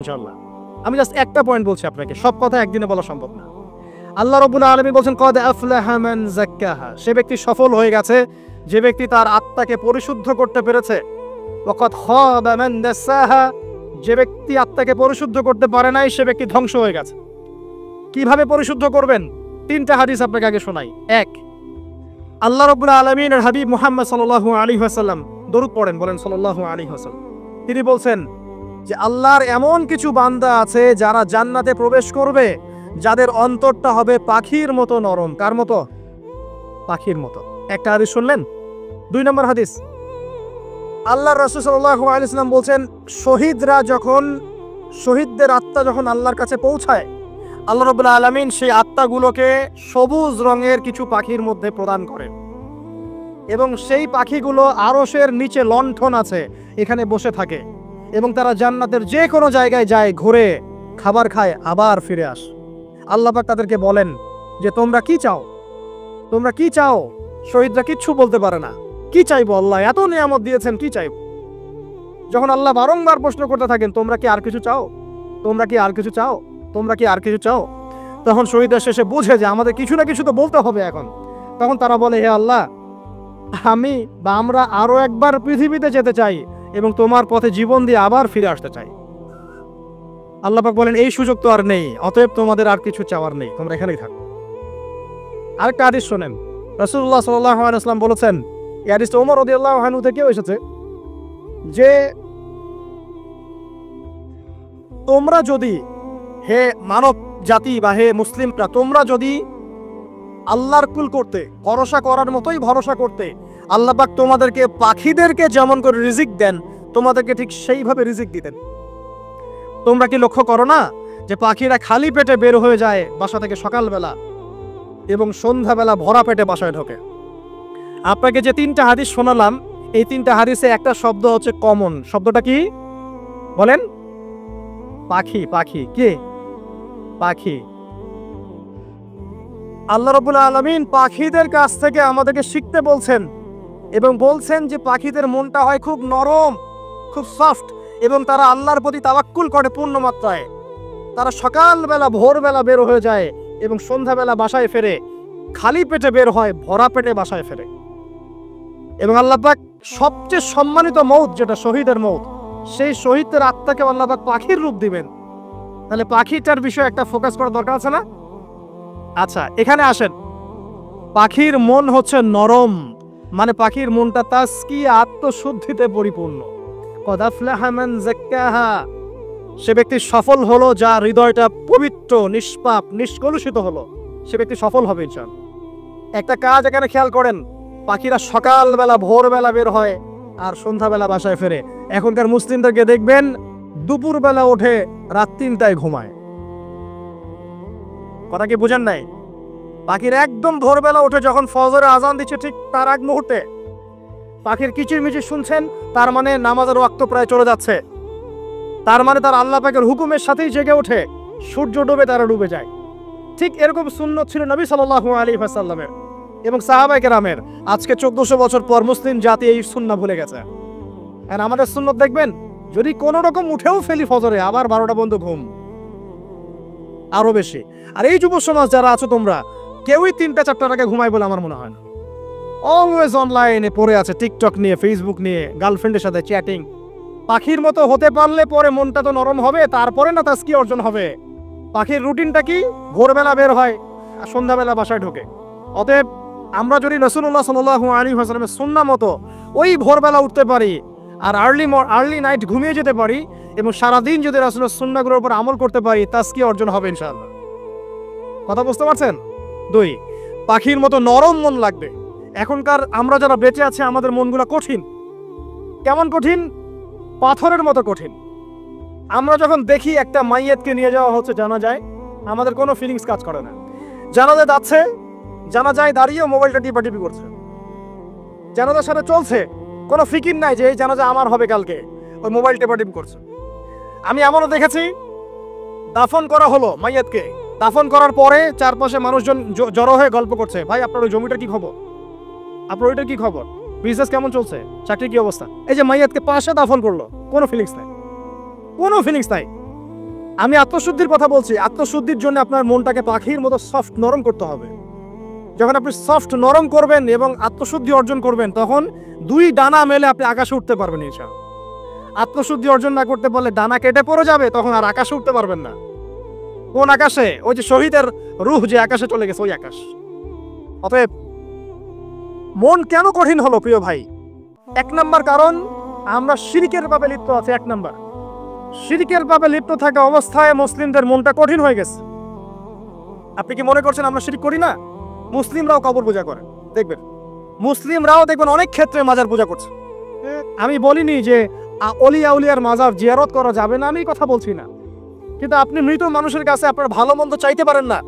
ইনশাআল্লাহ। আমি জাস্ট একটা পয়েন্ট বলছি আপনাকে, সব কথা একদিনে বলা সম্ভব না। আল্লাহ রাব্বুল আলামিন বলছেন কদ আফলাহা মান যাক্কাহা, সে ব্যক্তি সফল হয়ে গেছে যে ব্যক্তি তার আত্মাকে পরিশুদ্ধ করতে পেরেছে। ওয়া কদ খাবা মান দাসাহা, যে ব্যক্তি আত্মাকে পরিশুদ্ধ করতে পারে নাই সে ব্যক্তি ধ্বংস হয়ে গেছে। কিভাবে পরিশুদ্ধ করবেন? তিনটা হাদিস আপনাকে আগে শোনাই। এক, আল্লাহ রাব্বুল আলামিনের হাবিব মুহাম্মদ সাল্লাল্লাহু আলাইহি ওয়াসাল্লাম দরুদ পড়েন, বলেন সাল্লাল্লাহু আলাইহি ওয়াসাল্লাম। তিনি বলছেন যে আল্লাহর এমন কিছু বান্দা আছে যারা জান্নাতে প্রবেশ করবে যাদের অন্তরটা হবে পাখির মতো নরম। কার মতো? পাখির মতো। একটা হাদিস শুনলেন। 2 নম্বর হাদিস, আল্লাহর রাসূল সাল্লাল্লাহু আলাইহি ওয়াসাল্লাম বলছেন শহীদদের আত্মা যখন আল্লাহর কাছে পৌঁছায়, আল্লাহ রাব্বুল আলামিন সেই আত্মাগুলোকে সবুজ রঙের কিছু পাখির মধ্যে প্রদান করেন এবং সেই পাখিগুলো আরশের নিচে লণ্ঠন আছে এখানে বসে থাকে এবং তারা জান্নাতের যে কোনো জায়গায় যায়, ঘুরে খাবার খায়, আবার ফিরে আসে। আল্লাহ পাক তাদেরকে বলেন যে তোমরা কি চাও, তোমরা কি চাও? শহীদরা কিচ্ছু বলতে পারে না। কি চাইবো? আল্লাহ এত নিয়ামত দিয়েছেন, কি চাইবো? যখন আল্লাহ বারংবার প্রশ্ন করতে থাকেন তোমরা কি আর কিছু চাও, তোমরা কি আর কিছু চাও, তোমরা কি আর কিছু চাও, তখন শহীদরা শেষে বুঝে যে আমাদের কিছু না কিছু তো বলতে হবে এখন। তখন তারা বলে হে আল্লাহ, আমরা আরো একবার পৃথিবীতে যেতে চাই এবং তোমার পথে জীবন দিয়ে আবার ফিরে আসতে চাই। আল্লাহ পাক বলেন এই সুযোগ তো আর নেই, অতএব তোমাদের আর কিছু চাওয়ার নেই, তোমরা এখানেই থাকো। আরেকটা হাদিস শোনেন, রাসূলুল্লাহ সাল্লাল্লাহু আলাইহি ওয়াসাল্লাম বলেছেন, এই হাদিসটা ওমর রাদিয়াল্লাহু আনহু থেকেও এসেছে, যে তোমরা যদি, হে মানব জাতি বা হে মুসলিমরা, তোমরা যদি আল্লাহর কুল করতে, ভরসা করার মতোই ভরসা করতে, আল্লাহ পাক তোমাদেরকে পাখিদেরকে যেমন করে রিজিক দেন তোমাদেরকে ঠিক সেইভাবে রিজিক দিতেন। তোমরা কি লক্ষ্য করো না যে পাখিরা খালি পেটে বের হয়ে যায় বাসা থেকে সকালবেলা এবং সন্ধ্যাবেলা ভরা পেটে বাসায় ঢোকে? আপনাকে যে 3টা হাদিস শোনালাম, এই 3টা হাদিসে একটা শব্দ হচ্ছে কমন। শব্দটা কি বলেন? পাখি। পাখি কি? পাখি। আল্লাহ রাব্বুল আলামিন পাখিদের কাছ থেকে আমাদেরকে শিখতে বলছেন এবং বলছেন যে পাখিদের মনটা হয় খুব নরম, খুব সফট এবং তারা আল্লাহর প্রতি তাওয়াক্কুল করে পূর্ণ মাত্রায়। তারা সকালবেলা ভোরবেলা বের হয়ে যায় এবং সন্ধ্যাবেলা বাসায় ফেরে, খালি পেটে বের হয়, ভরা পেটে বাসায় ফেরে। এবং আল্লাহ পাক সবচেয়ে সম্মানিত মৌত যেটা শহীদের মৌত, সেই শহীদের আত্মাকে আল্লাহ পাক পাখির রূপ দিবেন। তাহলে পাখিটার বিষয়ে একটা ফোকাস করা দরকার আছে না? আচ্ছা, এখানে আসেন। পাখির মন হচ্ছে নরম, মানে পাখির মনটা তাজকিয়া, আত্মশুদ্ধিতে পরিপূর্ণ। কদ আফলাহা মান যাক্কাহা, সে ব্যক্তি সফল হলো যার হৃদয়টা পবিত্র, নিষ্পাপ, নিষ্কলুষিত হলো, সে ব্যক্তি সফল হবে ইনশাআল্লাহ। একটা কাজ এখানে খেয়াল করেন, পাখিরা সকালবেলা ভোরবেলা বের হয় আর সন্ধ্যাবেলা বাসায় ফেরে। এখনকার মুসলিমদেরকে দেখবেন দুপুরবেলা ওঠে, রাত 3টায় ঘুমায়। কথা কি বুঝেন নাই? পাখির একদম ভোরবেলা উঠে যখন ফজরের আজান দিচ্ছে ঠিক তার আগ মুহূর্তে পাখির কিচিরমিচির শুনছেন, তার মানে নামাজের ওয়াক্ত প্রায় চলে যাচ্ছে, তার মানে তার আল্লাহ পাকের হুকুমের সাথেই জেগে ওঠে, সূর্য ডুবে তারা ডুবে যায়। ঠিক এরকম সুন্নত ছিল নবী সাল্লাল্লাহু আলাইহি ওয়াসাল্লামের এবং সাহাবায়ে কেরামের। আজকে 1400 বছর পর মুসলিম জাতি এই সুন্নাহ ভুলে গেছে। আর আমাদের সুন্নত দেখবেন, যদি কোনো রকম উঠেও ফেলি ফজরে, আবার 12টা পর্যন্ত ঘুম, আরো বেশি। আর এই যুব সমাজ যারা আছো তোমরা, কেউই 3টা-4টার আগে ঘুমায় বলে আমার মনে হয় না। অলওয়েজ অনলাইনে পড়ে আছে, টিকটক নিয়ে, ফেসবুক নিয়ে, গার্লফ্রেন্ডের সাথে চ্যাটিং। পাখির মতো হতে পারলে পরে মনটা তো নরম হবে, তারপরে না তাজকিয়া অর্জন হবে। পাখির রুটিনটা কি? ভোরবেলা বের হয় আর সন্ধ্যাবেলা বাসায় ঢোকে। অতএব আমরা যদি রাসূলুল্লাহ সাল্লাল্লাহু আলাইহি ওয়াসাল্লামের সুন্নাহ মতো ওই ভোরবেলা উঠতে পারি আর আর্লি নাইট ঘুমিয়ে যেতে পারি এবং সারাদিন যদি রাসূলের সুন্নাহগুলোর উপর আমল করতে পারি, তাজকিয়া অর্জন হবে ইনশাআল্লাহ। কথা বুঝতে পারছেন? 2, পাখির মতো নরম মন লাগবে। এখনকার আমরা যারা বেঁচে আছি আমাদের মনগুলো কঠিন। কেমন কঠিন? পাথরের মতো কঠিন। আমরা যখন দেখি একটা মাইয়াতকে নিয়ে যাওয়া হচ্ছে জানাজায়, আমাদের কোনো ফিলিংস কাজ করে না। জানাজায় যাচ্ছে, জানাজায় দাঁড়িয়ে মোবাইলটা টিপাটিপি করছে, জানাজার সাথে চলছে, কোনো ফিকির নাই যে এই জানাজা আমার হবে কালকে, ওই মোবাইল টিপাটিপি করছে। আমি এমনও দেখেছি, দাফন করা হলো মাইয়াতকে, দাফন করার পরে চারপাশে মানুষজন জড়ো হয়ে গল্প করছে, ভাই আপনার ওই জমিটার কি খবর, আপনার ওইটার কি খবর, বিজনেস কেমন চলছে, চাকরির কি অবস্থা। এই যে মাইয়াতকে পাশে দাফন করলো, কোনো ফিলিংস নাই, কোনো ফিলিংস নাই। আমি আত্মশুদ্ধির কথা বলছি। আত্মশুদ্ধির জন্য আপনার মনটাকে পাখির মতো সফট নরম করতে হবে। যখন আপনি সফট নরম করবেন এবং আত্মশুদ্ধি অর্জন করবেন, তখন দুই ডানা মেলে আপনি আকাশে উঠতে পারবেন ইনশাআল্লাহ। আত্মশুদ্ধি অর্জন না করতে পারলে ডানা কেটে পড়ে যাবে, তখন আর আকাশে উঠতে পারবেন না। কোন আকাশে? ওই যে শহীদের রূহ যে আকাশে চলে গেছে, ওই আকাশ। অতএব মন কেন কঠিন হলো প্রিয় ভাই? এক নাম্বার কারণ, আমরা শিরকের পাপে লিপ্ত আছি। এক নাম্বার, শিরকের পাপে লিপ্ত থাকা অবস্থায় মুসলিমদের মনটা কঠিন হয়ে গেছে। আপনি কি মনে করছেন আমরা শিরক করি না? মুসলিমরাও কবর পূজা করে, দেখবেন মুসলিমরাও দেখবেন অনেক ক্ষেত্রে মাজার পূজা করছে। আমি বলিনি যে অলিয়া উলিয়ার মাজার জিয়ারত করা যাবে না, আমি কথা বলছি না, কিন্তু আপনি মৃত মানুষের কাছে আপনার ভালো মন্দ চাইতে পারেন না।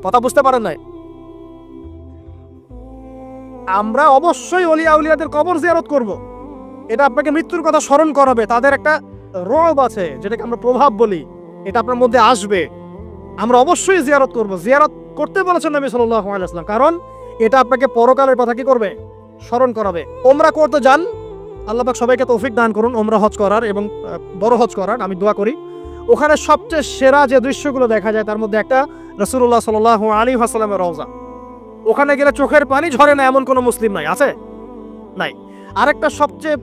কথা বুঝতে পারেন নাই? আমরা অবশ্যই অলিয়া উলিয়াদের কবর জিয়ারত করব। এটা আপনাকে মৃত্যুর কথা স্মরণ করাবে। তাদের একটা রব আছে, যেটাকে আমরা প্রভাব বলি, এটা আপনার মধ্যে আসবে। আমরা অবশ্যই জিয়ারত করব। জিয়ারত করতে বলেছেন নবী সাল্লাল্লাহু আলাইহি ওয়াসাল্লাম, কারণ এটা আপনাকে পরকালের কথা কি করবে? স্মরণ করাবে। ওমরা করতে যান, আল্লাহ পাক সবাইকে তৌফিক দান করুন ওমরা হজ করার এবং বড় হজ করার। আমি দোয়া করি। ওখানে সবচেয়ে সেরা যে দৃশ্যগুলো দেখা যায় তার মধ্যে একটা রাসূলুল্লাহ সাল্লাল্লাহু আলাইহি ওয়াসাল্লামের রওজা। ওখানে গেলে চোখের পানি ঝরে না এমন কোনো মুসলিম নাই, আছে? নাই। আরেকটা সবচেয়ে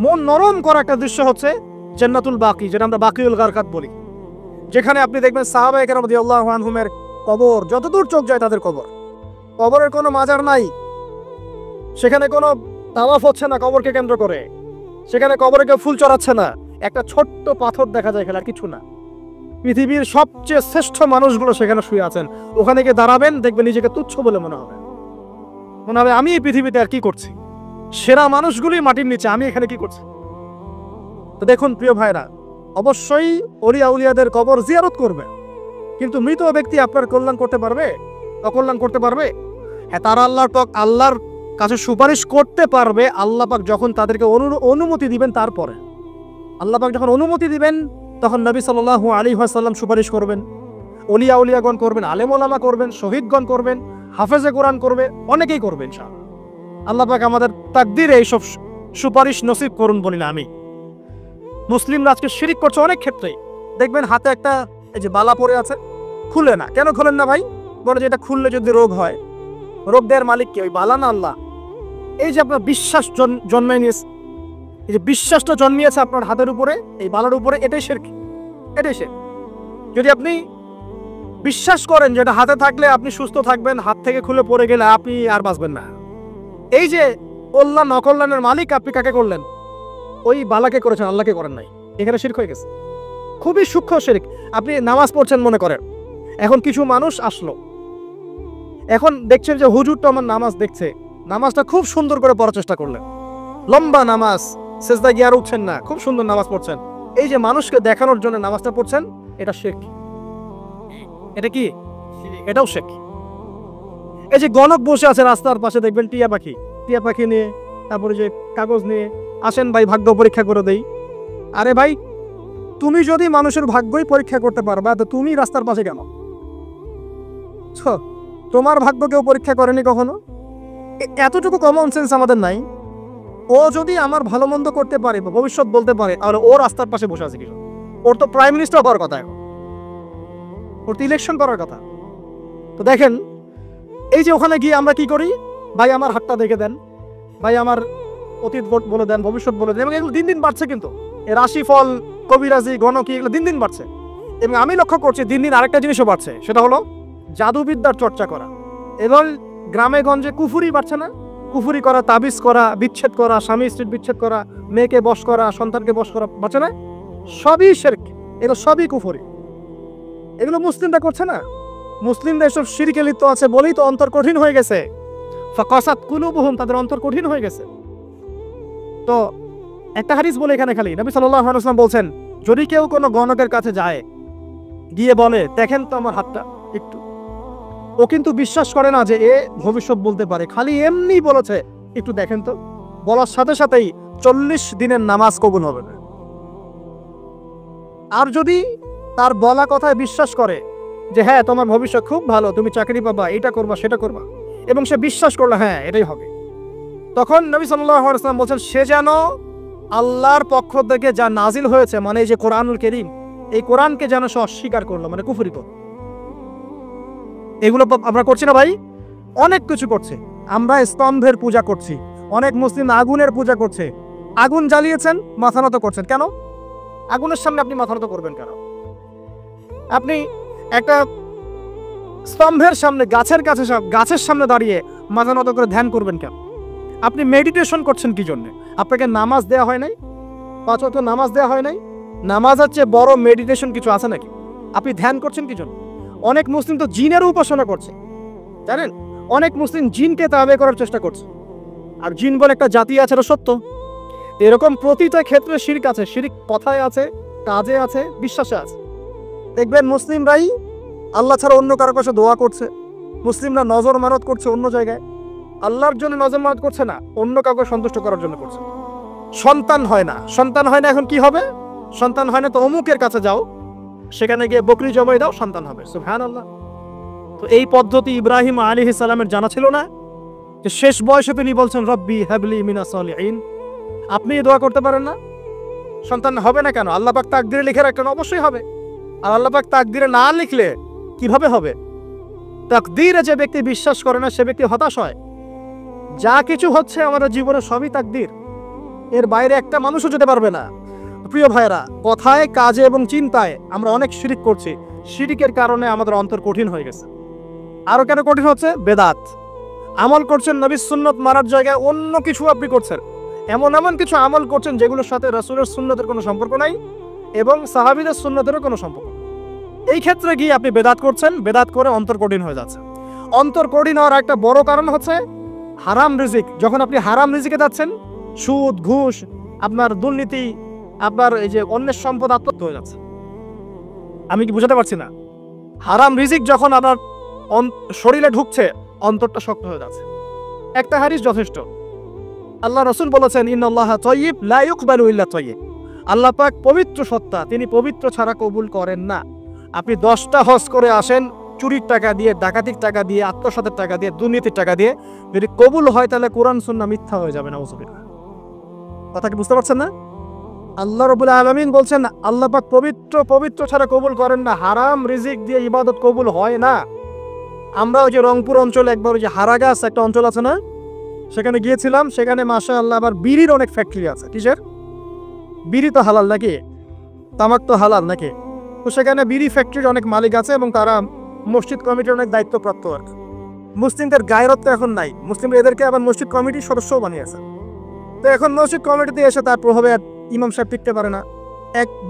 মন নরম করা একটা দৃশ্য হচ্ছে জান্নাতুল বাকি, যেটা আমরা বাকিউল গারকাত বলি, যেখানে আপনি দেখবেন সাহাবায়ে কেরাম রাদিয়াল্লাহু আনহুমের কবর, যতদূর চোখ যায় তাদের কবর। কবরের কোনো মাজার নাই, সেখানে কোনো তাওয়াফ হচ্ছে না কবরকে কেন্দ্র করে, সেখানে কবরে কেউ ফুল চড়াচ্ছে না, একটা ছোট্ট পাথর দেখা যায়, খেলার কিছু না। পৃথিবীর সবচেয়ে শ্রেষ্ঠ মানুষগুলো সেখানে শুয়ে আছেন। ওখানে গিয়ে দাঁড়াবেন, দেখবেন নিজেকে তুচ্ছ বলে মনে হবে। আমি এই পৃথিবীতে আর কি করছি? সেরা মানুষগুলি মাটির নিচে, আমি এখানে কি করছি? তো দেখুন প্রিয় ভাইরা, অবশ্যই অলিয়া উলিয়াদের কবর জিয়ারত করবে, কিন্তু মৃত ব্যক্তি আপনার কল্যাণ করতে পারবে? অকল্যাণ করতে পারবে? হ্যাঁ, তারা আল্লাহর কাছে সুপারিশ করতে পারবে আল্লাহ পাক যখন তাদেরকে অনুমতি দিবেন। তারপরে আল্লাহ পাক যখন অনুমতি দিবেন, তখন নবী সাল্লাল্লাহু আলাইহি ওয়াসাল্লাম সুপারিশ করবেন, অলিয়া উলিয়াগণ করবেন, আলেম ওলামা করবেন, শহীদগণ করবেন, হাফেজে কোরআন করবে, অনেকেই করবেন ইনশাআল্লাহ। আল্লাহ পাক আমাদের তাকদীরে এইসব সুপারিশ নসিব করুন বলি না আমি। মুসলিমরা আজকে শিরক করছে অনেক ক্ষেত্রে। দেখবেন হাতে একটা এই যে বালা পড়ে আছে, খুলে না। কেন খুলেন না ভাই? বলে যে এটা খুললে যদি রোগ হয়। রোগ দেওয়ার মালিক কে? ওই বালা না আল্লাহ? এই যে আপনার বিশ্বাস জন্মায় নিয়েছে, এই যে বিশ্বাসটা জন্মিয়েছে আপনার হাতের উপরে, এই বালার উপরে, এটাই শিরক। এটাই শিরক। যদি আপনি বিশ্বাস করেন যে এটা হাতে থাকলে আপনি সুস্থ থাকবেন, হাত থেকে খুলে পড়ে গেলে আপনি আর বাঁচবেন না, এই যে কল্যাণ অকল্যাণের মালিক আপনি কাকে করলেন? ওই বালাকে করেছেন, আল্লাহকে করেন নাই। এখানে শিরক হয়ে গেছে, খুবই সূক্ষ্ম শিরক। আপনি নামাজ পড়ছেন মনে করেন, এখন কিছু মানুষ আসলো, এখন দেখছেন যে হুজুরটা আমার নামাজ দেখছে, নামাজটা খুব সুন্দর করে পড়ার চেষ্টা করলেন, লম্বা নামাজ, সেজদা গিয়ে আর উঠছেন না, খুব সুন্দর নামাজ পড়ছেন। এই যে মানুষকে দেখানোর জন্য নামাজটা পড়ছেন, এটা শিরক। এটা কি? এটাও শিরক। এই যে গণক বসে আছে রাস্তার পাশে, দেখবেন টিয়া পাখি নিয়ে, তারপরে যে কাগজ নিয়ে, আসেন ভাই ভাগ্য পরীক্ষা করে দেই। আরে ভাই, তুমি যদি মানুষের ভাগ্যই পরীক্ষা করতে পারবা, তো তুমি রাস্তার পাশে কেন? তোমার ভাগ্য কেউ পরীক্ষা করেনি কখনো? এতটুকু কমন সেন্স আমাদের নাই? ও যদি আমার ভালো মন্দ করতে পারে বা ভবিষ্যৎ বলতে পারে, তাহলে ও রাস্তার পাশে বসে আছে কি? ওর তো প্রাইম মিনিস্টার হওয়ার কথা, ওর তো ইলেকশন করার কথা। তো দেখেন, এই যে ওখানে গিয়ে আমরা কি করি? ভাই আমার হাতটা দেখে দেন, ভাই আমার অতীত বলে দেন, ভবিষ্যৎ বলে দেন, এবং এগুলো দিন দিন বাড়ছে। কিন্তু এর রাশিফল, কবিরাজি, গণকি, এগুলো দিন দিন বাড়ছে। এবং আমি লক্ষ্য করছি দিন দিন আরেকটা জিনিসও বাড়ছে, সেটা হলো জাদুবিদ্যার চর্চা করা। এবং গ্রামে গঞ্জে কুফুরি বাড়ছে না? কুফুরি করা, তাবিজ করা, বিচ্ছেদ করা, স্বামী স্ত্রীর বিচ্ছেদ করা, মেয়েকে বশ করা, সন্তানকে বশ করা বাড়ছে না? সবই শিরক, এগুলো সবই কুফুরি। এগুলো মুসলিমরা করছে না? মুসলিমরা এসব শিরকে লিপ্ত আছে বলেই তো অন্তর কঠিন হয়ে গেছে। ফাকাসাত কুলুবুহুম, তাদের অন্তর কঠিন হয়ে গেছে। তো একটা হাদিস বলে এখানে খালি, নবী সাল্লাল্লাহু আলাইহি ওয়াসাল্লাম বলছেন, যদি কেউ কোনো গণকের কাছে যায়, গিয়ে বলে দেখেন তো আমার হাতটা একটু, ও কিন্তু বিশ্বাস করে না যে এ ভবিষ্যৎ বলতে পারে, খালি এমনি বলেছে একটু দেখেন তো, বলার সাথে সাথেই 40 দিনের নামাজ কবুল হবে না। আর যদি তার বলা কথায় বিশ্বাস করে যে হ্যাঁ তোমার ভবিষ্যৎ খুব ভালো, তুমি চাকরি পাবা, এটা করবা সেটা করবা, এবং সে বিশ্বাস করলো হ্যাঁ এটাই হবে, তখন নবী সাল্লাল্লাহু আলাইহি ওয়াসাল্লাম বলছেন সে যেন আল্লাহর পক্ষ থেকে যা নাজিল হয়েছে, মানে এই যে কোরআনুল কারীম, এই কোরআনকে যেন সে অস্বীকার করলো, মানে কুফরি করলো। এগুলো আমরা করছি না ভাই? অনেক কিছু করছে। আমরা স্তম্ভের পূজা করছি, অনেক মুসলিম আগুনের পূজা করছে। আগুন জ্বালিয়েছেন, মাথা নত করছেন কেন? আগুনের সামনে আপনি মাথা নত করবেন কেন? আপনি একটা স্তম্ভের সামনে, গাছের সামনে দাঁড়িয়ে মাথা নত করে ধ্যান করবেন কেন? আপনি মেডিটেশন করছেন কি জন্য? আপনাকে নামাজ দেওয়া হয় নাই? 5 ওয়াক্ত নামাজ দেওয়া হয় নাই? নামাজের চেয়ে বড় মেডিটেশন কিছু আছে নাকি? আপনি ধ্যান করছেন কি জন্য? অনেক মুসলিম তো জিনের উপাসনা করছে, জানেন? অনেক মুসলিম জিনকে তাবে করার চেষ্টা করছে। আর জিন বলে একটা জাতি আছে, এটা সত্য। এরকম প্রতিটা ক্ষেত্রে শিরক আছে। শিরক কথায় আছে, কাজে আছে, বিশ্বাসে আছে। দেখবেন মুসলিমরাই আল্লাহ ছাড়া অন্য কারো কাছে দোয়া করছে, মুসলিমরা নজর মানত করছে অন্য জায়গায়। আল্লাহর জন্য নজর মানত করছে না, অন্য কাউকে সন্তুষ্ট করার জন্য করছে। সন্তান হয় না, এখন কি হবে? সন্তান হয় না তো অমুকের কাছে যাও, সেখানে গিয়ে বকরি জবাই দাও, সন্তান হবে। সুবহানাল্লাহ। তো এই পদ্ধতি ইব্রাহিম আলাইহিস সালামের জানা ছিল না যে শেষ বয়সে তিনি বলছেন রব্বি হাবলি মিনাস সালিহিন। আপনি দোয়া করতে পারেন না? সন্তান হবে না কেন? আল্লাহ পাক তাকদিরে লিখে রাখলেন, অবশ্যই হবে। আর আল্লাহ পাক তাকদিরে না লিখলে কিভাবে হবে? তাকদিরে যে ব্যক্তি বিশ্বাস করে না সে ব্যক্তি হতাশ হয়। যা কিছু হচ্ছে আমাদের জীবনে সবই তাকদির, এর বাইরে একটা মানুষও যেতে পারবে না। প্রিয় ভাইরা, কথায়, কাজে এবং চিন্তায় আমরা অনেক শিরিক করছি। শিরিকের কারণে আমাদের অন্তর কঠিন হয়ে গেছে। আরো কেন কঠিন হচ্ছে? বেদাত আমল করছেন, নবীর সুন্নত মারার জায়গায় অন্য কিছু আপনি করছেন। এমন কিছু আমল করছেন যেগুলোর সাথে রাসূলের সুন্নতের কোনো সম্পর্ক নাই এবং সাহাবীদের সুন্নতেরও কোনো সম্পর্ক নেই। এই ক্ষেত্রে গিয়ে আপনি বেদাত করছেন, বেদাত করে অন্তর কঠিন হয়ে যাচ্ছে। অন্তর কঠিন হওয়ার একটা বড় কারণ হচ্ছে হারাম রিজিক। যখন আপনি হারাম রিজিকে যাচ্ছেন, সুদ, ঘুষ, আপনার দুর্নীতি, আপনার এই যে অন্যের সম্পদ আত্মসাৎ হয়ে যাচ্ছে। আমি কি বুঝাতে পারছি না? হারাম রিজিক যখন আপনার শরীরে ঢুকছে, অন্তরটা শক্ত হয়ে যাচ্ছে। একটা হাদিস যথেষ্ট। আল্লাহ রাসূল বলেছেন, ইন্নাল্লাহা তাইয়্যিব লা ইউকবালু ইল্লা তাইয়্যিব। আল্লাহ পাক পবিত্র সত্তা, তিনি পবিত্র ছাড়া কবুল করেন না। আপনি 10টা হজ করে আসেন, চুরির টাকা দিয়ে, ডাকাতির টাকা দিয়ে, আত্মসাতের টাকা দিয়ে, দুর্নীতির টাকা দিয়ে, যদি কবুল হয় তাহলে কোরআন সুন্নাহ মিথ্যা হয়ে যাবে। নাউযুবিল্লাহ। কথা কি বুঝতে পারছেন না? আল্লাহ রাব্বুল আলামিন বলছেন আল্লাহ পাক পবিত্র ছাড়া কবুল করেন না। হারাম রিজিক দিয়ে ইবাদত কবুল হয় না। আমরা ওই যে রংপুর অঞ্চলে একবার ওই যে হারাগাছ একটা অঞ্চল আছে না, সেখানে গিয়েছিলাম। সেখানে মাশাআল্লাহ আবার বিড়ির অনেক ফ্যাক্টরি আছে। কিসের বিড়ি? তো হালাল নাকি? তামাক তো হালাল নাকি? তো সেখানে বিড়ি ফ্যাক্টরির অনেক মালিক আছে এবং তারা মসজিদ কমিটির অনেক দায়িত্বপ্রাপ্ত আর কি। মুসলিমদের গায়রত তো এখন নাই, মুসলিমরা এদেরকে আবার মসজিদ কমিটির সদস্যও বানিয়েছে। তো এখন মসজিদ কমিটিতে এসে তার প্রভাবে ইমাম সাহেব টিকতে পারে না।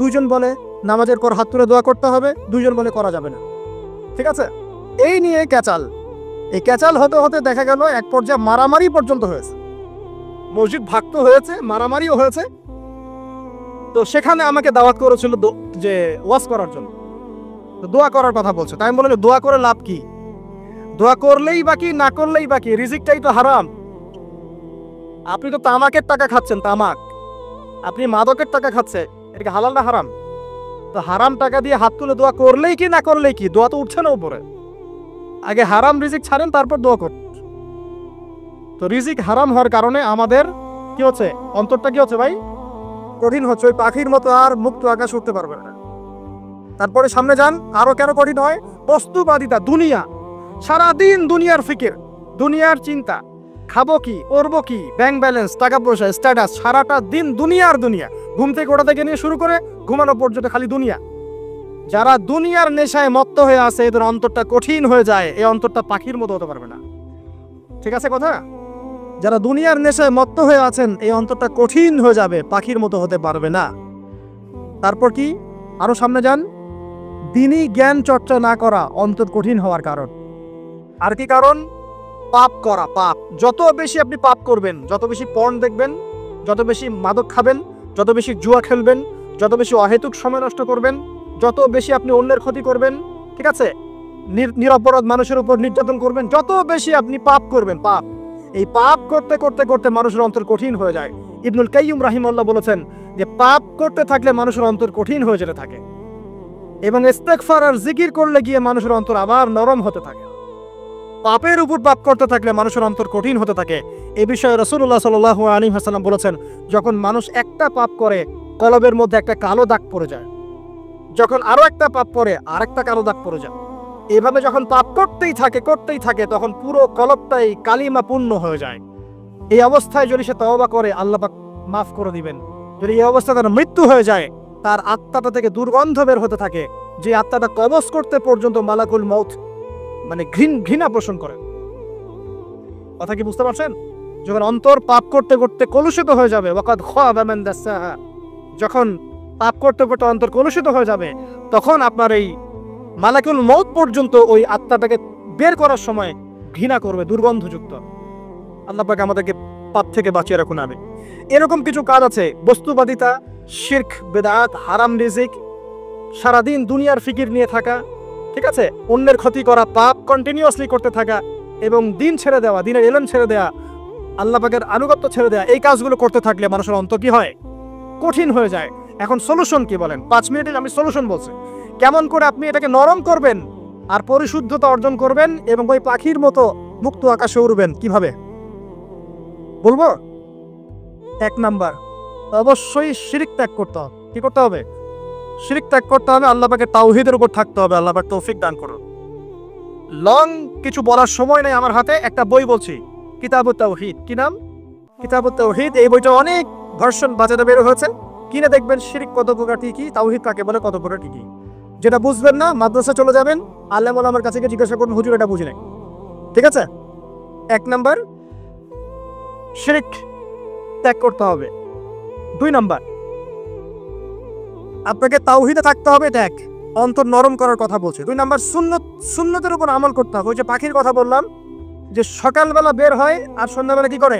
দুইজন বলে নামাজের পর হাত তুলে দোয়া করতে হবে, দুইজন বলে করা যাবে না। ঠিক আছে? এই নিয়ে ক্যাচাল। এই ক্যাচাল হতে হতে দেখা গেল এক পর্যায়ে মারামারি পর্যন্ত হয়েছে। মসজিদ ভাগ হয়েছে, মারামারিও হয়েছে। তো সেখানে আমাকে দাওয়াত করেছিল যে ওয়াজ করার জন্য। তো দোয়া করার কথা বলছে। তাই আমি বললাম, দোয়া করে লাভ কি? দোয়া করলেই বাকি, না করলেই বাকি। রিজিকটাই তো হারাম। আপনি তো তামাকের টাকা খাচ্ছেন, তামাক। আপনি মাদকের টাকা খাচ্ছে, এটা কি হালাল না হারাম? তো হারাম টাকা দিয়ে হাত তুলে দোয়া করলেই কি, না করলেই কি? দোয়া তো উঠছে না উপরে। আগে হারাম রিজিক ছাড়েন, তারপর দোয়া করুন। তো রিজিক হারাম হওয়ার কারণে আমাদের কি হচ্ছে? অন্তরটা কি হচ্ছে ভাই? কঠিন হচ্ছে। ওই পাখির মতো আর মুক্ত আকাশ উঠতে পারবে না। তারপরে সামনে যান, আরো কেন কঠিন হয়? বস্তুবাদিতা, দুনিয়া। সারাদিন দুনিয়ার ফিকির, দুনিয়ার চিন্তা। খাবো কি, করবো কি, ব্যাংক ব্যালেন্স, টাকা পয়সা, স্ট্যাটাস, সারাটা দিন দুনিয়ার দুনিয়া। ঘুম থেকে ওঠা থেকে নিয়ে শুরু করে ঘুমানো পর্যন্ত খালি দুনিয়া। যারা দুনিয়ার নেশায় মত্ত হয়ে আছে, এদের অন্তরটা কঠিন হয়ে যায়। এই অন্তরটা পাখির মতো হতে পারবে না। ঠিক আছে কথা? যারা দুনিয়ার নেশায় মত্ত হয়ে আছেন, এই অন্তরটা কঠিন হয়ে যাবে, পাখির মতো হতে পারবে না। তারপর কি? আরো সামনে যান। দিনই জ্ঞান চর্চা না করা অন্তর কঠিন হওয়ার কারণ। আর কি কারণ? পাপ করা। পাপ যত বেশি আপনি পাপ করবেন, যত বেশি পর্ন দেখবেন, যত বেশি মাদক খাবেন, যত বেশি জুয়া খেলবেন, যত বেশি অহেতুক সময় নষ্ট করবেন, যত বেশি আপনি অন্যের ক্ষতি করবেন, ঠিক আছে, নিরপরাধ মানুষের উপর নির্যাতন করবেন, যত বেশি আপনি পাপ করবেন, পাপ, এই পাপ করতে করতে করতে মানুষের অন্তর কঠিন হয়ে যায়। ইবনুল কাইয়্যিম রাহিমাহুল্লাহ বলেছেন যে পাপ করতে থাকলে মানুষের অন্তর কঠিন হয়ে যেতে থাকে এবং ইস্তেগফার আর জিকির করলে গিয়ে মানুষের অন্তর আবার নরম হতে থাকে। পাপের উপর পাপ করতে থাকলে মানুষের অন্তর কঠিন হতে থাকে। এই বিষয়ে রাসূলুল্লাহ সাল্লাল্লাহু আলাইহি ওয়াসাল্লাম বলেছেন, যখন মানুষ একটা পাপ করে কলবের মধ্যে একটা কালো দাগ পড়ে যায়। যখন আরো একটা পাপ করে আরেকটা কালো দাগ পড়ে যায়। এভাবে যখন পাপ করতেই থাকে তখন পুরো কলবটাই কালিমা পূর্ণ হয়ে যায়। এই অবস্থায় যদি সে তওবা করে আল্লাহ পাক মাফ করে দিবেন। যদি এই অবস্থায় তার মৃত্যু হয়ে যায়, তার আত্মাটা থেকে দুর্গন্ধ বের হতে থাকে, যে আত্মাটা কবজ করতে পর্যন্ত মালাকুল মউত মানে ঘৃণা পোষণ করে। কথা কি বুঝতে পারছেন? যখন অন্তর পাপ করতে করতে কলুষিত হয়ে যাবে, ওয়াকাদ খাবা মান দাসাহা, যখন পাপ করতে করতে অন্তর কলুষিত হয়ে যাবে, তখন আপনার এই মালাকুল মউত পর্যন্ত ওই আত্মাটাকে বের করার সময় ঘৃণা করবে, দুর্গন্ধযুক্ত। আল্লাহ পাক আমাদেরকে পাপ থেকে বাঁচিয়ে রাখুন। আমি এরকম কিছু কাজ আছে, বস্তুবাদিতা, শিরক, বেদাত, হারাম রিজিক, সারাদিন দুনিয়ার ফিকির নিয়ে থাকা, ঠিক আছে, অন্যের ক্ষতি করা, পাপ কন্টিনিউয়াসলি করতে থাকা এবং দিন ছেড়ে দেওয়া, দিনের এলেম ছেড়ে দেওয়া, আল্লাহ পাকের আনুগত্য ছেড়ে দেওয়া, এই কাজগুলো করতে থাকলে মানুষের অন্তর কি হয়? কঠিন হয়ে যায়। এখন সলিউশন কি বলেন? 5 মিনিটে আমি সলিউশন বলছি। কেমন করে আপনি এটাকে নরম করবেন আর পরিশুদ্ধতা অর্জন করবেন এবং ওই পাখির মতো মুক্ত আকাশে উড়বেন, কিভাবে বলবো? 1 নাম্বার, অবশ্যই শিরক ত্যাগ করতে হবে। কি করতে হবে? শিরক ত্যাগ করতে হবে। আল্লাহ পাকের তাওহীদের উপর থাকতে হবে। আল্লাহ পাক তৌফিক দান করুন। লং কিছু বলার সময় নেই আমার হাতে, একটা বই বলছি, কিতাবুত তাওহীদ। কি নাম? কিতাবুত তাওহীদ। এই বইটা অনেক ভার্সন বাজারে বের হয়েছে, কিনে দেখবেন শিরক কত প্রকার, কি তাওহীদ কাকে বলে, কত প্রকার, কি। যেটা বুঝবেন না মাদ্রাসা চলে যাবেন, আলেম ওলামার কাছে গিয়ে জিজ্ঞাসা করুন, হুজুর এটা বুঝি নাই। ঠিক আছে? 1 নাম্বার, শিরক ত্যাগ করতে হবে। 2 নাম্বার, আপনাকে তাওহীদে থাকতে হবে। এটা 1, অন্তর নরম করার কথা বলছে। 2 নাম্বার, সুন্নতের উপর আমল করতে হবে। ওই যে পাখির কথা বললাম, যে সকালবেলা বের হয় আর সন্ধ্যাবেলা কি করে?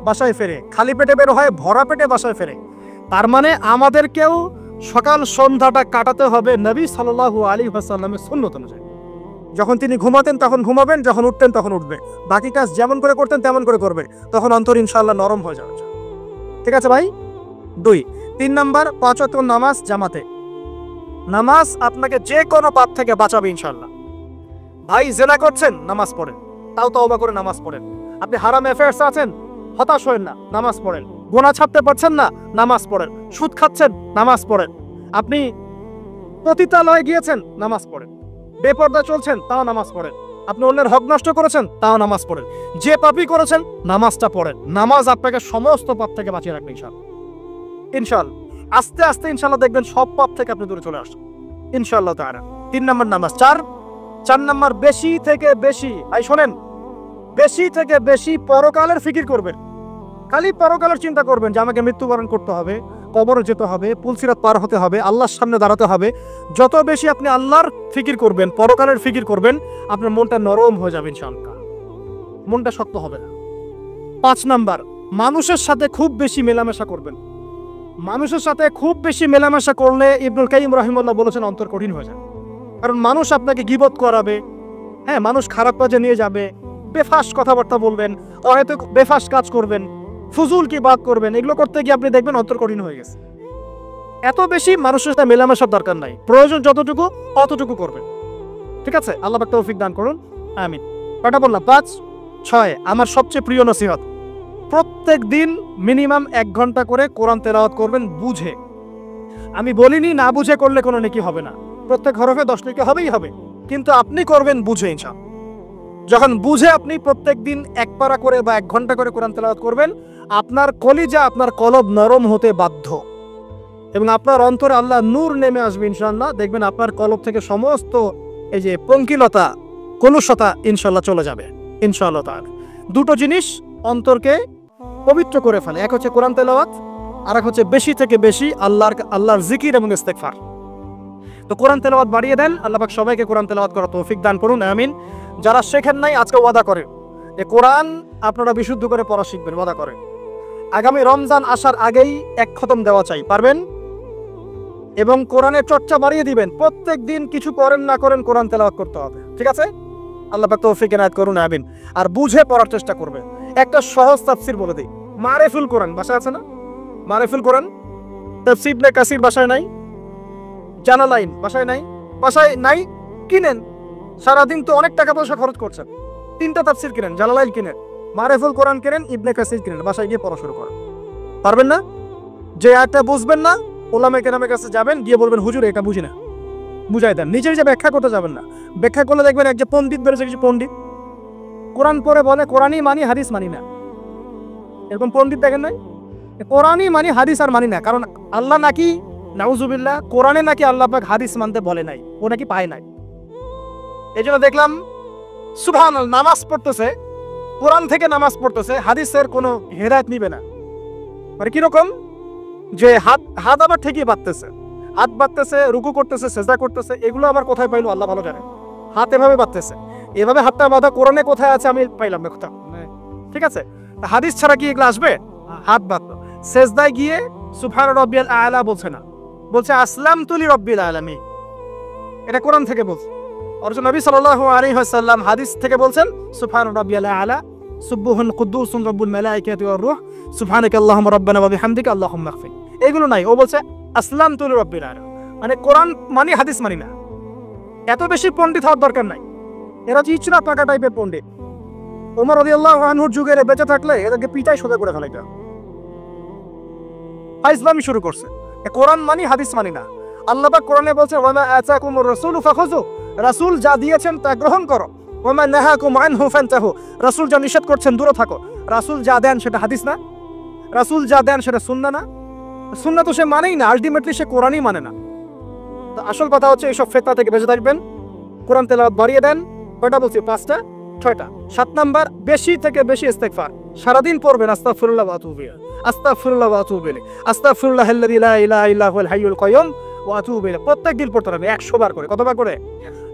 বাসায় ফেরে। খালি পেটে বের হয়, ভরা পেটে বাসায় ফেরে। তার মানে আমাদেরকেও সকাল সন্ধ্যাটা কাটাতে হবে নবী সাল্লাল্লাহু আলাইহি ওয়াসাল্লামের সুন্নত অনুযায়ী। যখন তিনি ঘুমাতেন তখন ঘুমাবেন, যখন উঠতেন তখন উঠবে, বাকি কাজ যেমন করে করতেন তেমন করে করবে, তখন অন্তর ইনশাআল্লাহ নরম হয়ে যাবে। ঠিক আছে ভাই? 2। 3 নাম্বার, 5 ওয়াক্ত নামাজ জামাতে। নামাজ আপনাকে যে কোনো পাপ থেকে বাঁচাবে ইনশাআল্লাহ। ভাই জেনা করছেন, নামাজ পড়েন, তাও তওবা করে নামাজ পড়েন। আপনি হারাম অ্যাফেয়ার্স আছেন, হতাশ হয়েন না, নামাজ পড়েন। গুনাহ ছাড়তে পারছেন না, নামাজ পড়েন। সুদ খাচ্ছেন, নামাজ পড়েন। আপনি পতিতালয়ে গিয়েছেন, নামাজ পড়েন। বেপরদা চলছেন, তাও নামাজ পড়েন। আপনি অন্যের হক নষ্ট করেছেন, তাও নামাজ পড়েন। যে পাপই করেছেন, নামাজটা পড়েন। নামাজ আপনাকে সমস্ত পাপ থেকে বাঁচিয়ে রাখবে ইনশাআল্লাহ। ইনশাআল্লাহ আস্তে আস্তে ইনশাআল্লাহ দেখবেন সব পাপ থেকে আপনি দূরে চলে আসছেন ইনশাআল্লাহ তাআলা। 3 নাম্বার নামাজ। 4 নাম্বার, বেশি থেকে বেশি, এই শোনেন, বেশি থেকে বেশি পরকালের ফিকির করবেন। খালি পরকালের চিন্তা করবেন যে আমাকে মৃত্যুবরণ করতে হবে, কবরে যেতে হবে, পুলসিরাত পার হতে হবে, আল্লাহর সামনে দাঁড়াতে হবে। যত বেশি আপনি আল্লাহর ফিকির করবেন, পরকালের ফিকির করবেন, আপনার মনটা নরম হয়ে যাবে ইনশাআল্লাহ, মনটা শক্ত হবে না। 5 নাম্বার, মানুষের সাথে খুব বেশি মেলামেশা করবেন। মানুষের সাথে খুব বেশি মেলামেশা করলে ইবনুল কাইয়িম রাহিমাহুল্লাহ বলেছেন অন্তর কঠিন হয়ে যায়। কারণ মানুষ আপনাকে গীবত করাবে, হ্যাঁ, মানুষ খারাপ কাজে নিয়ে যাবে, বেফাস কথাবার্তা বলবেন, হয়তো বেফাস কাজ করবেন, ফুজুল কি বাদ করবেন। এগুলো করতে গিয়ে আপনি দেখবেন অন্তর কঠিন হয়ে গেছে। এত বেশি মানুষের সাথে মেলামেশার দরকার নাই, প্রয়োজন যতটুকু অতটুকু করবেন। ঠিক আছে? আল্লাহ পাক তৌফিক দান করুন, আমিন। কয়টা বললাম? 5। 6, আমার সবচেয়ে প্রিয় নসিহত, প্রত্যেক দিন মিনিমাম 1 ঘন্টা করে কোরআন তেলাওয়াত করবেন বুঝে। আমি বলিনি না বুঝে করলে কোনো নেকি হবে না, প্রত্যেক হরফে 10 নেকি হবেই হবে, কিন্তু আপনি করবেন বুঝে ইনশাআল্লাহ। যখন বুঝে আপনি প্রত্যেক দিন 1 পারা করে বা 1 ঘন্টা করে কোরআন তেলাওয়াত করবেন, আপনার কলিজা, আপনার কলব নরম হতে বাধ্য এবং আপনার অন্তরে আল্লাহ নূর নেমে আসবে ইনশাআল্লাহ। দেখবেন আপনার কলব থেকে সমস্ত এই যে পঙ্কিলতা, কলুষতা ইনশাআল্লাহ চলে যাবে ইনশাআল্লাহ তাআলা। 2টো জিনিস অন্তরকে পবিত্র করে ফেলে, এক হচ্ছে কোরআন তেলাওয়াত, আর এক হচ্ছে বেশি থেকে বেশি আল্লাহর জিকির এবং ইস্তেগফার। তো কোরআন তেলাওয়াত বাড়িয়ে দেন। আল্লাহ পাক সবাইকে কোরআন তেলাওয়াত করার তৌফিক দান করুন, আমিন। যারা শেখেন নাই আজকে ওয়াদা করেন যে কোরআন আপনারা বিশুদ্ধ করে পড়া শিখবেন, ওয়াদা করেন। আগামী রমজান আসার আগেই 1 খতম দেওয়া চাই, পারবেন? এবং কোরআনের চর্চা বাড়িয়ে দিবেন, প্রত্যেক দিন কিছু করেন না করেন কোরআন তেলাওয়াত করতে হবে। ঠিক আছে? আল্লাহ পাক তৌফিক এনায়েত করুন, আমিন। আর বুঝে পড়ার চেষ্টা করবেন। একটা সহজ তাফসীর বলে দিই, মারিফুল কোরআন বাসায় আছে না? মারিফুল কোরআন তাফসীর ইবনে কাসির বাসায় নাই? জালালাইন বাসায় নাই? বাসায় নাই, কিনেন। সারাদিন তো অনেক টাকা পয়সা খরচ করছেন, 3টা তাফসীর কিনেন, জালালাইন কিনেন, মারিফুল কোরআন কিনেন, ইবনে কাসির কিনেন, বাসায় গিয়ে পড়া শুরু করেন। পারবেন না? যে আয়াতটা বুঝবেন না ওলামায়ে কেরামের কাছে যাবেন, গিয়ে বলবেন হুজুর এটা বুঝি না, বুঝাই দেন। নিজের যে ব্যাখ্যা করতে যাবেন না। ব্যাখ্যা করলে দেখবেন এক যে পণ্ডিত বেরোছে, কিছু পণ্ডিত কোরআন পড়ে বলে কোরআনই মানি, হাদিস মানি না। এরকম পণ্ডিত দেখেন নাই? কোরআনই মানি, হাদিস আর মানি না। কারণ আল্লাহ নাকি নাউজুবিল্লাহ কোরআনে নাকি আল্লাহ পাক হাদিস মানতে বলে নাই, ও নাকি পায় নাই। এই জন্য দেখলাম সুবহানাল্লাহ নামাজ পড়তেছে, কোরআন থেকে নামাজ পড়তেছে, হাদিসের কোনো হেদায়েত নিবে না। মানে কিরকম যে হাত আবার ঠিকই বাঁধতেছে, হাত বাঁধতেছে, রুকু করতেছে, সেজদা করতেছে, এগুলো আবার কোথায় পাইলো আল্লাহ ভালো জানে। হাত এভাবে বাঁধতেছে, এভাবে হাতটা বাঁধা কোরআনে কোথায় আছে আমি পাইলাম না কোথাও। ঠিক আছে, হাদিস ছাড়া কি এগুলো আসবে? হাত বাঁধলো, সেজদায় গিয়ে সুবহান রাব্বিয়াল আলা বলছে না, বলছে আসলামতু লিরাব্বিল আলামিন। এটা কোরআন থেকে বলছে। অথচ নবী সাল্লাল্লাহু আলাইহি ওয়াসাল্লাম হাদিস থেকে বলছেন সুবহান রাব্বিয়াল আলা, সুবহুন কুদ্দুসুন রাব্বুল মালাইকাতি ওয়ার রূহ, সুবহানাকা আল্লাহুম্মা রাব্বানা ওয়া বিহামদিকা আল্লাহুম্মা ইগফির। এগুলো নাই, ও বলছে আসলামতু লিরাব্বিল আলামিন। মানে কোরআন মানি, হাদিস মানি না। এত বেশি পণ্ডিত হওয়ার দরকার নাই। এরা চিচড়া পাকা টাইপের পণ্ডিত। ওমর রাদিয়াল্লাহু আনহুর যুগে বেঁচে থাকলে এদেরকে পিটাই সোজা করে ফেলাইতো। ইসলামী শুরু করছে, কোরআন মানি, হাদিস মানি না। আল্লাহ পাক কোরআনে বলছে ওয়ামা আতাকুমুর রাসূলু ফাখুযু, রাসূল যা দিয়েছেন তা গ্রহণ করো। ওয়ামা নাহাকুম আনহু ফান্তাহু, রাসূল যা নিষেধ করছেন দূরে থাকো। রাসূল যা দেন সেটা হাদিস না, রাসূল যা দেন সেটা সুন্নাহ না। সুন্নাহ তো সে মানেই না, আলটিমেটলি সে কোরআনই মানে না। তো আসল কথা হচ্ছে এইসব ফিতনা থেকে বেঁচে থাকবেন, কোরআন তেলাওয়াত বাড়িয়ে দেন। কয়টা বলছি? 5টা 6টা। 7 নাম্বার, বেশি থেকে বেশি ইস্তেগফার সারাদিন পড়বেন। আস্তাগফিরুল্লাহ ওয়া আতুবু ইলাইহি, আস্তাগফিরুল্লাহ ওয়া আতুবু ইলাইহি, আস্তাগফিরুল্লাহাল্লাযী লা ইলাহা ইল্লা হুয়াল হাইয়ুল কাইয়্যুম ওয়া আতুবু ইলাইহি। প্রত্যেক দিন পড়তে হবে 100 বার করে। কতবার করে?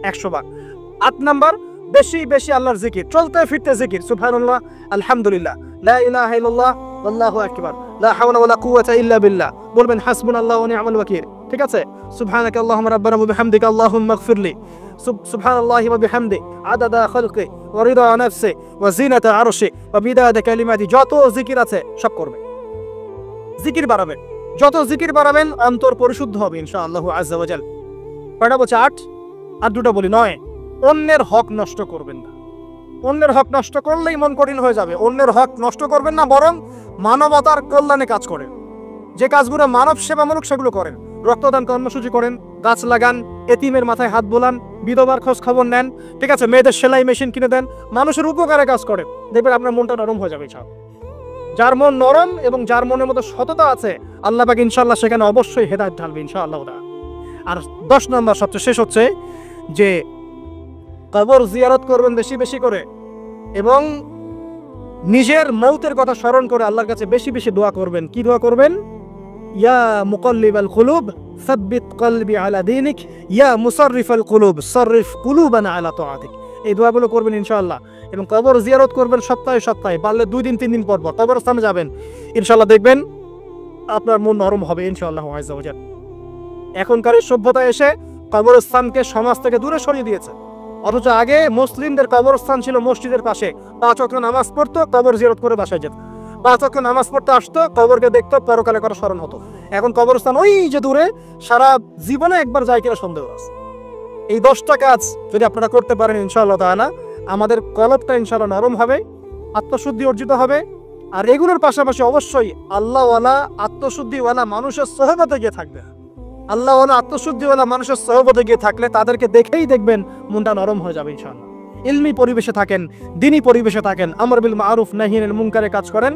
100 বার। 8 নাম্বার, বেশি বেশি আল্লাহর জিকির, চলতে ফিরতে জিকির। সুবহানাল্লাহ, আলহামদুলিল্লাহ, লা ইলাহা ইল্লাল্লাহ, আল্লাহু আকবার, লা হাওলা ওয়ালা কুওয়াতা ইল্লা বিল্লাহ। বলবেন হাসবুনাল্লাহু ওয়া নি'মাল ওয়াকিল। ঠিক আছে, সুবহানাকা আল্লাহুম্মা রাব্বানা ওয়া বিহামদিকা আল্লাহুম্মা ইগফিরলি, সুবহানাল্লাহি ওয়া বিহামদি আদাদা খালকি ওয়া রিদা নাফসি ওয়া জিনাতা আরশি ওয়া বিদাদা কালিমাতি। যত জিকির আছে সব করবে, জিকির বাড়াবেন। যত জিকির বাড়াবেন অন্তর পরিশুদ্ধ হবে ইনশাআল্লাহ আযজা ওয়া জাল। কয়টা বলছে? 8। আর 2টা বলি। 9, অন্যের হক নষ্ট করবেন না। অন্যের হক নষ্ট করলেই মন কঠিন হয়ে যাবে। অন্যের হক নষ্ট করবেন না, বরং মানবতার কল্যাণে কাজ করেন। যে কাজগুলো মানব সেবামূলক সেগুলো করেন। রক্তদান কর্মসূচি করেন, গাছ লাগান, এতিমের মাথায় হাত বোলান, বিধবার খোঁজ খবর নেন। ঠিক আছে, মেয়েদের সেলাই মেশিন কিনে দেন, মানুষের উপকারে কাজ করেন। দেখবেন আপনার মনটা নরম হয়ে যাবে ইনশাআল্লাহ। যার মন নরম এবং যার মনের মধ্যে সততা আছে, আল্লাহ পাক ইনশাআল্লাহ সেখানে অবশ্যই হেদায়েত ঢালবে ইনশাআল্লাহ। আর 10 নম্বর সবচেয়ে শেষ হচ্ছে যে কবর জিয়ারত করবেন বেশি বেশি করে, এবং নিজের মৌতের কথা স্মরণ করে আল্লাহর কাছে বেশি বেশি দোয়া করবেন। কি দোয়া করবেন? ইয়া মুকাল্লিবাল কুলুব সাব্বিত কলবি আলা দীনিক, ইয়া মুসাররিফাল কুলুব সাররিফ কুলুবানা আলা তাআতিক। এই দোয়াগুলো করবেন ইনশাআল্লাহ। এবং কবর জিয়ারত করবেন সপ্তাহে সপ্তাহে, পারলে 2 দিন 3 দিন পর পর কবরস্থানে যাবেন। ইনশাআল্লাহ দেখবেন আপনার মন নরম হবে ইনশাআল্লাহ আযজা ওয়া জাল। এখনকার সভ্যতা এসে কবরস্থানকে সমাজ থেকে দূরে সরিয়ে দিয়েছে। অথচ আগে মুসলিমদের কবরস্থান ছিল মসজিদের পাশে, 5 ওয়াক্ত নামাজ পড়তো, কবর জিয়ারত করে বাসায় যেত। 5 ওয়াক্ত নামাজ পড়তে আসতো, কবরকে দেখতো, পরকালে করা স্মরণ হতো। এখন কবরস্থান ওই যে দূরে, সারা জীবনে একবার যায় কিনা সন্দেহ আছে। এই 10টা কাজ যদি আপনারা করতে পারেন ইনশাআল্লাহ তাআলা, আমাদের কলবটা ইনশাআল্লাহ নরম হবে, আত্মশুদ্ধি অর্জিত হবে। আর এগুলোর পাশাপাশি অবশ্যই আল্লাহওয়ালা আত্মশুদ্ধিওয়ালা মানুষের সোহবতে গিয়ে থাকবে। আল্লাহওয়ালা আত্মশুদ্ধিওয়ালা মানুষের সোহবতে গিয়ে থাকলে তাদেরকে দেখেই দেখবেন মনটা নরম হয়ে যাবে ইনশাআল্লাহ। ইলমি পরিবেশে থাকেন, দ্বীনি পরিবেশে থাকেন, আমর বিল মারুফ নাহি আনিল মুনকারে কাজ করেন।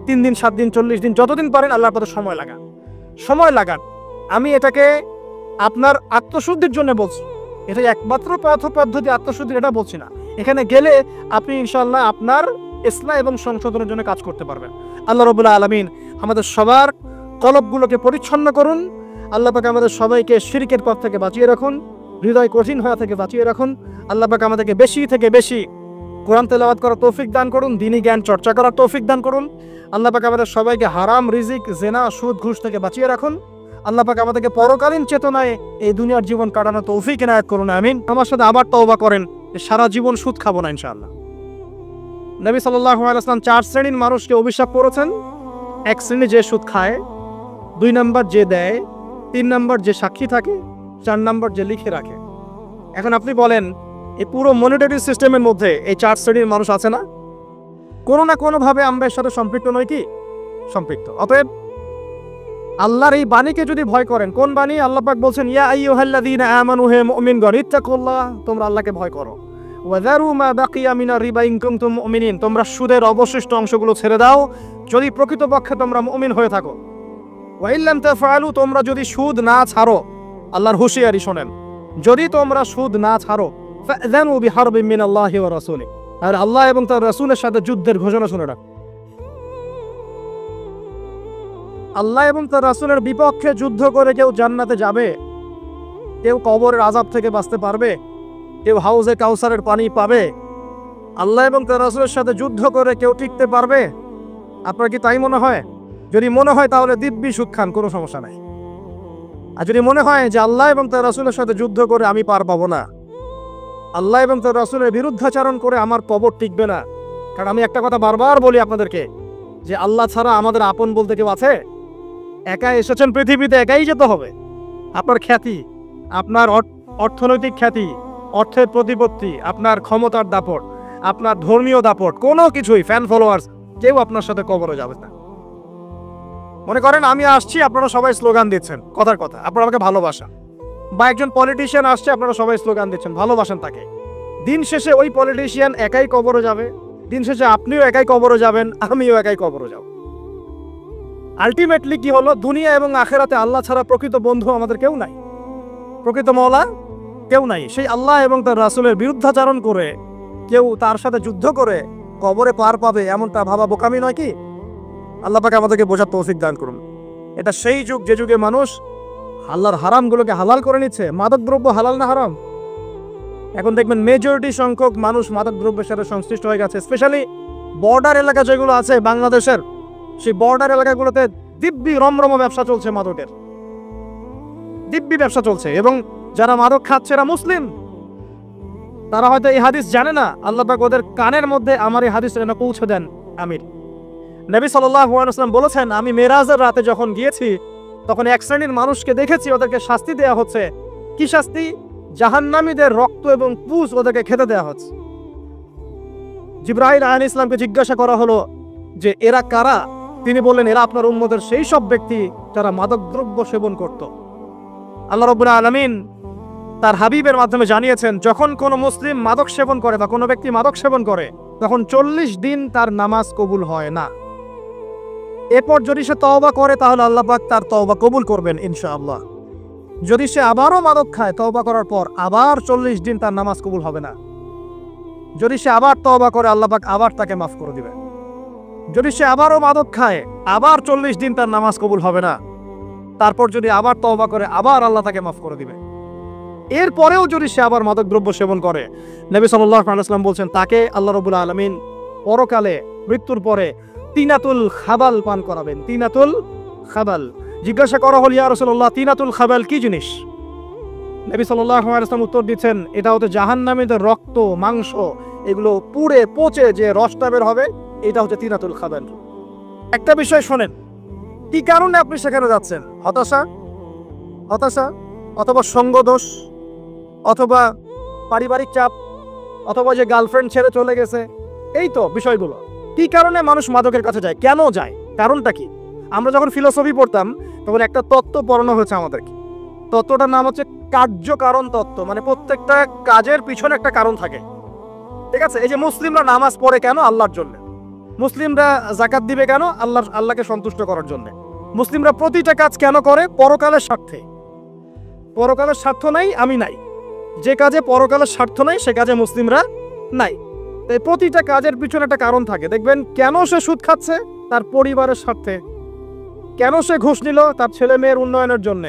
3 দিন 7 দিন 40 দিন যতদিন পারেন আল্লাহর পথে সময় লাগান। আমি এটাকে আপনার আত্মশুদ্ধির জন্য বলছি, এটা একমাত্র পদ্ধতি আত্মশুদ্ধির, এটা বলছি না। এখানে গেলে আপনি ইনশাআল্লাহ আপনার ইসলাহ এবং সংশোধনের জন্য কাজ করতে পারবেন। আল্লাহ রাব্বুল আলামিন আমাদের সবার কলবগুলোকে পরিচ্ছন্ন করুন। আল্লাহ পাক আমাদের সবাইকে শিরকের পথ থেকে বাঁচিয়ে রাখুন, হৃদয় কঠিন হওয়া থেকে বাঁচিয়ে রাখুন। আল্লাহ পাক আমাদেরকে বেশি থেকে বেশি কোরআন তেলাওয়াত করার তৌফিক দান করুন, দ্বীনি জ্ঞান চর্চা করার তৌফিক দান করুন। আল্লাহ পাক আমাদের সবাইকে হারাম রিজিক, জেনা, সুদ, ঘুষ থেকে বাঁচিয়ে রাখুন। আল্লাহ পাক আমাদেরকে পরকালীন চেতনায় এই দুনিয়ার জীবন কাটানোর তৌফিক এনায়েত করুন, আমিন। আমার সাথে আবার তওবা করেন যে সারা জীবন সুদ খাবো না ইনশাআল্লাহ। নবী সাল্লাল্লাহু আলাইহি ওয়াসাল্লাম 4 শ্রেণীর মানুষকে অভিশাপ করেছেন। 1 শ্রেণী যে সুদ খায়, 2 নাম্বার যে দেয়, 3 নাম্বার যে সাক্ষী থাকে, 4 নাম্বার যে লিখে রাখে। এখন আপনি বলেন এই পুরো মনিটরি সিস্টেমের মধ্যে এই 4 শ্রেণীর মানুষ আছে না? কোনো না কোনোভাবে আমরা এর সাথে সম্পৃক্ত নই কি? সম্পৃক্ত। অতএব আল্লাহর এই বাণীকে যদি ভয় করেন, কোন বাণী? আল্লাহ পাক বলছেন ইয়া আইয়ুহাল্লাযীনা আমানু হে মুমিনগণ ইত্তাকুল্লাহ, তোমরা আল্লাহকে ভয় করো। ওয়া যারু মা বাকিয়া মিনার রিবা ইন কুনতুম মুমিনিন, তোমরা সুদের অবশিষ্ট অংশগুলো ছেড়ে দাও যদি প্রকৃতপক্ষে তোমরা মুমিন হয়ে থাকো। ওয়া ইল্লাম তাফআলু, তোমরা যদি সুদ না ছাড়ো, আল্লাহর হুঁশিয়ারি শোনেন, যদি তোমরা সুদ না ছাড়ো ফাযানু বিহারবিন মিনাল্লাহি ওয়া রাসূলিহি, আর আল্লাহ এবং তার রাসূলের সাথে যুদ্ধের ঘোষণা শুনে রাখ। আল্লাহ এবং তার রাসূলের বিপক্ষে যুদ্ধ করে কেউ জান্নাতে যাবে? কেউ কবরের আযাব থেকে বাঁচতে পারবে? কেউ হাউজে কাউসারের পানি পাবে? আল্লাহ এবং তার রাসূলের সাথে যুদ্ধ করে কেউ টিকতে পারবে? আপনার কি তাই মনে হয়? যদি মনে হয় তাহলে দিব্যি সুদ খান, কোনো সমস্যা নাই। আর যদি মনে হয় যে আল্লাহ এবং তার রাসূলের সাথে যুদ্ধ করে আমি পার পাবো না, আল্লাহ এবং তার রাসূলের বিরুদ্ধাচরণ করে আমার কবর টিকবে না, কারণ আমি একটা কথা বারবার বলি আপনাদেরকে যে আল্লাহ ছাড়া আমাদের আপন বলতে কেউ আছে? একা এসেছেন পৃথিবীতে, একাই যেতে হবে। আপনার খ্যাতি, আপনার অর্থনৈতিক খ্যাতি, অর্থের প্রতিপত্তি, আপনার ক্ষমতার দাপট, আপনার ধর্মীয় দাপট, কোনো কিছুই ফ্যান ফলোয়ার্স কেউ আপনার সাথে কবরে যাবে না। মনে করেন আমি আসছি, আপনারা সবাই স্লোগান দিচ্ছেন, কথার কথা আপনারা আমাকে ভালোবাসেন, বা একজন পলিটিশিয়ান আসছে, আপনারা সবাই স্লোগান দিচ্ছেন, ভালোবাসেন তাকে। দিন শেষে ওই পলিটিশিয়ান একাই কবরে যাবে, দিন শেষে আপনিও একাই কবরে যাবেন, আমিও একাই কবরে যাব। আলটিমেটলি কি হলো? দুনিয়া এবং আখেরাতে আল্লাহ ছাড়া প্রকৃত বন্ধু আমাদের কেউ নাই, প্রকৃত মওলা কেউ নাই। সেই আল্লাহ এবং তার রাসূলের বিরুদ্ধাচরণ করে কেউ তার সাথে যুদ্ধ করে কবরে পার পাবে, এমনটা ভাবা বোকামি নয় কি? আল্লাহ পাক আমাদেরকে বোঝার তৌফিক দান করুন। এটা সেই যুগ যে যুগে মানুষ আল্লাহর হারামগুলোকে হালাল করে নিচ্ছে। মাদকদ্রব্য হালাল না হারাম? এখন দেখবেন মেজরিটি সংখ্যক মানুষ মাদকদ্রব্যের সাথে সংশ্লিষ্ট হয়ে গেছে। স্পেশালি বর্ডার এলাকা যেগুলো আছে বাংলাদেশের, সেই বর্ডার এলাকাগুলোতে দিব্যি রমরম ব্যবসা চলছে, মাদকের দিব্যি ব্যবসা চলছে। এবং যারা মাদক খাচ্ছে এরা মুসলিম, তারা হয়তো এই হাদিস জানে না। আল্লাহ পাক ওদের কানের মধ্যে আমার এই হাদিস যেন পৌঁছে দেন। আমির নবী সাল্লাল্লাহু আলাইহি ওয়াসাল্লাম বলেছেন, আমি মেরাজের রাতে যখন গিয়েছি তখন এক শ্রেণীর মানুষকে দেখেছি, ওদেরকে শাস্তি দেয়া হচ্ছে। কি শাস্তি? জাহান্নামীদের রক্ত এবং পুষ ওদেরকে খেতে দেয়া হচ্ছে। জিবরাইল আলাইহিস সালামকে জিজ্ঞাসা করা হলো যে এরা কারা? তিনি বললেন, এরা আপনার উম্মতের সেই সব ব্যক্তি যারা মাদকদ্রব্য সেবন করত। আল্লাহ রাব্বুল আলামিন তার হাবিবের মাধ্যমে জানিয়েছেন, যখন কোনো মুসলিম মাদক সেবন করে বা কোনো ব্যক্তি মাদক সেবন করে, তখন 40 দিন তার নামাজ কবুল হয় না। এরপর যদি সে তওবা করে তাহলে আল্লাহ পাক তার তওবা কবুল করবেন ইনশাআল্লাহ। যদি সে আবারও মাদক খায়, তওবা করার পর আবার 40 দিন তার নামাজ কবুল হবে না। যদি সে আবার তওবা করে, আল্লাহ পাক আবার তাকে মাফ করে দিবেন। যদি সে আবারও মাদক খায়, আবার 40 দিন তার নামাজ কবুল হবে না। তারপর যদি আবার তওবা করে, আবার আল্লাহ তাকে মাফ করে দিবে। এরপরেও যদি সে আবার মাদকদ্রব্য সেবন করে, নবী সাল্লাল্লাহু আলাইহি ওয়াসাল্লাম বলছেন, তাকে আল্লাহ রাব্বুল আলামিন পরকালে মৃত্যুর পরে তিনাতুল খাবাল পান করাবেন। তিনাতুল খাবাল। জিজ্ঞাসা করা হল, ইয়া রাসূলুল্লাহ, তিনাতুল খাবাল কি জিনিস? নবী সাল্লাল্লাহু আলাইহি ওয়াসাল্লাম উত্তর দিচ্ছেন, এটা হচ্ছে জাহান্নামীদের রক্ত, মাংস, এগুলো পুড়ে পচে যে রসটা বের হবে, এটা হচ্ছে তিনাতুল খাবাল। একটা বিষয় শোনেন, কি কারণে আপনি সেখানে যাচ্ছেন? হতাশা, হতাশা, অথবা সঙ্গদোষ, অথবা পারিবারিক চাপ, অথবা যে গার্লফ্রেন্ড ছেড়ে চলে গেছে, এই তো বিষয়গুলো। কি কারণে মানুষ মাদকের কাছে যায়? কেন যায়? কারণটা কি? আমরা যখন ফিলোসফি পড়তাম তখন একটা তত্ত্ব পড়ানো হয়েছে আমাদেরকে। তত্ত্বটার নাম হচ্ছে কার্যকারণ তত্ত্ব। মানে প্রত্যেকটা কাজের পিছনে একটা কারণ থাকে, ঠিক আছে? এই যে মুসলিমরা নামাজ পড়ে কেন? আল্লাহর জন্য। মুসলিমরা যাকাত দিবে কেন? আল্লাহকে সন্তুষ্ট করার জন্য। মুসলিমরা প্রতিটা কাজ কেন করে? পরকালের স্বার্থে। পরকালের স্বার্থ নাই, আমি নাই। যে কাজে পরকালের স্বার্থ নাই সে কাজে মুসলিমরা নাই। তাই প্রতিটা কাজের পিছনে একটা কারণ থাকে। দেখবেন কেন সে সুদ খাচ্ছে? তার পরিবারের স্বার্থে। কেন সে ঘুষ নিল? তার ছেলে মেয়ের উন্নয়নের জন্য।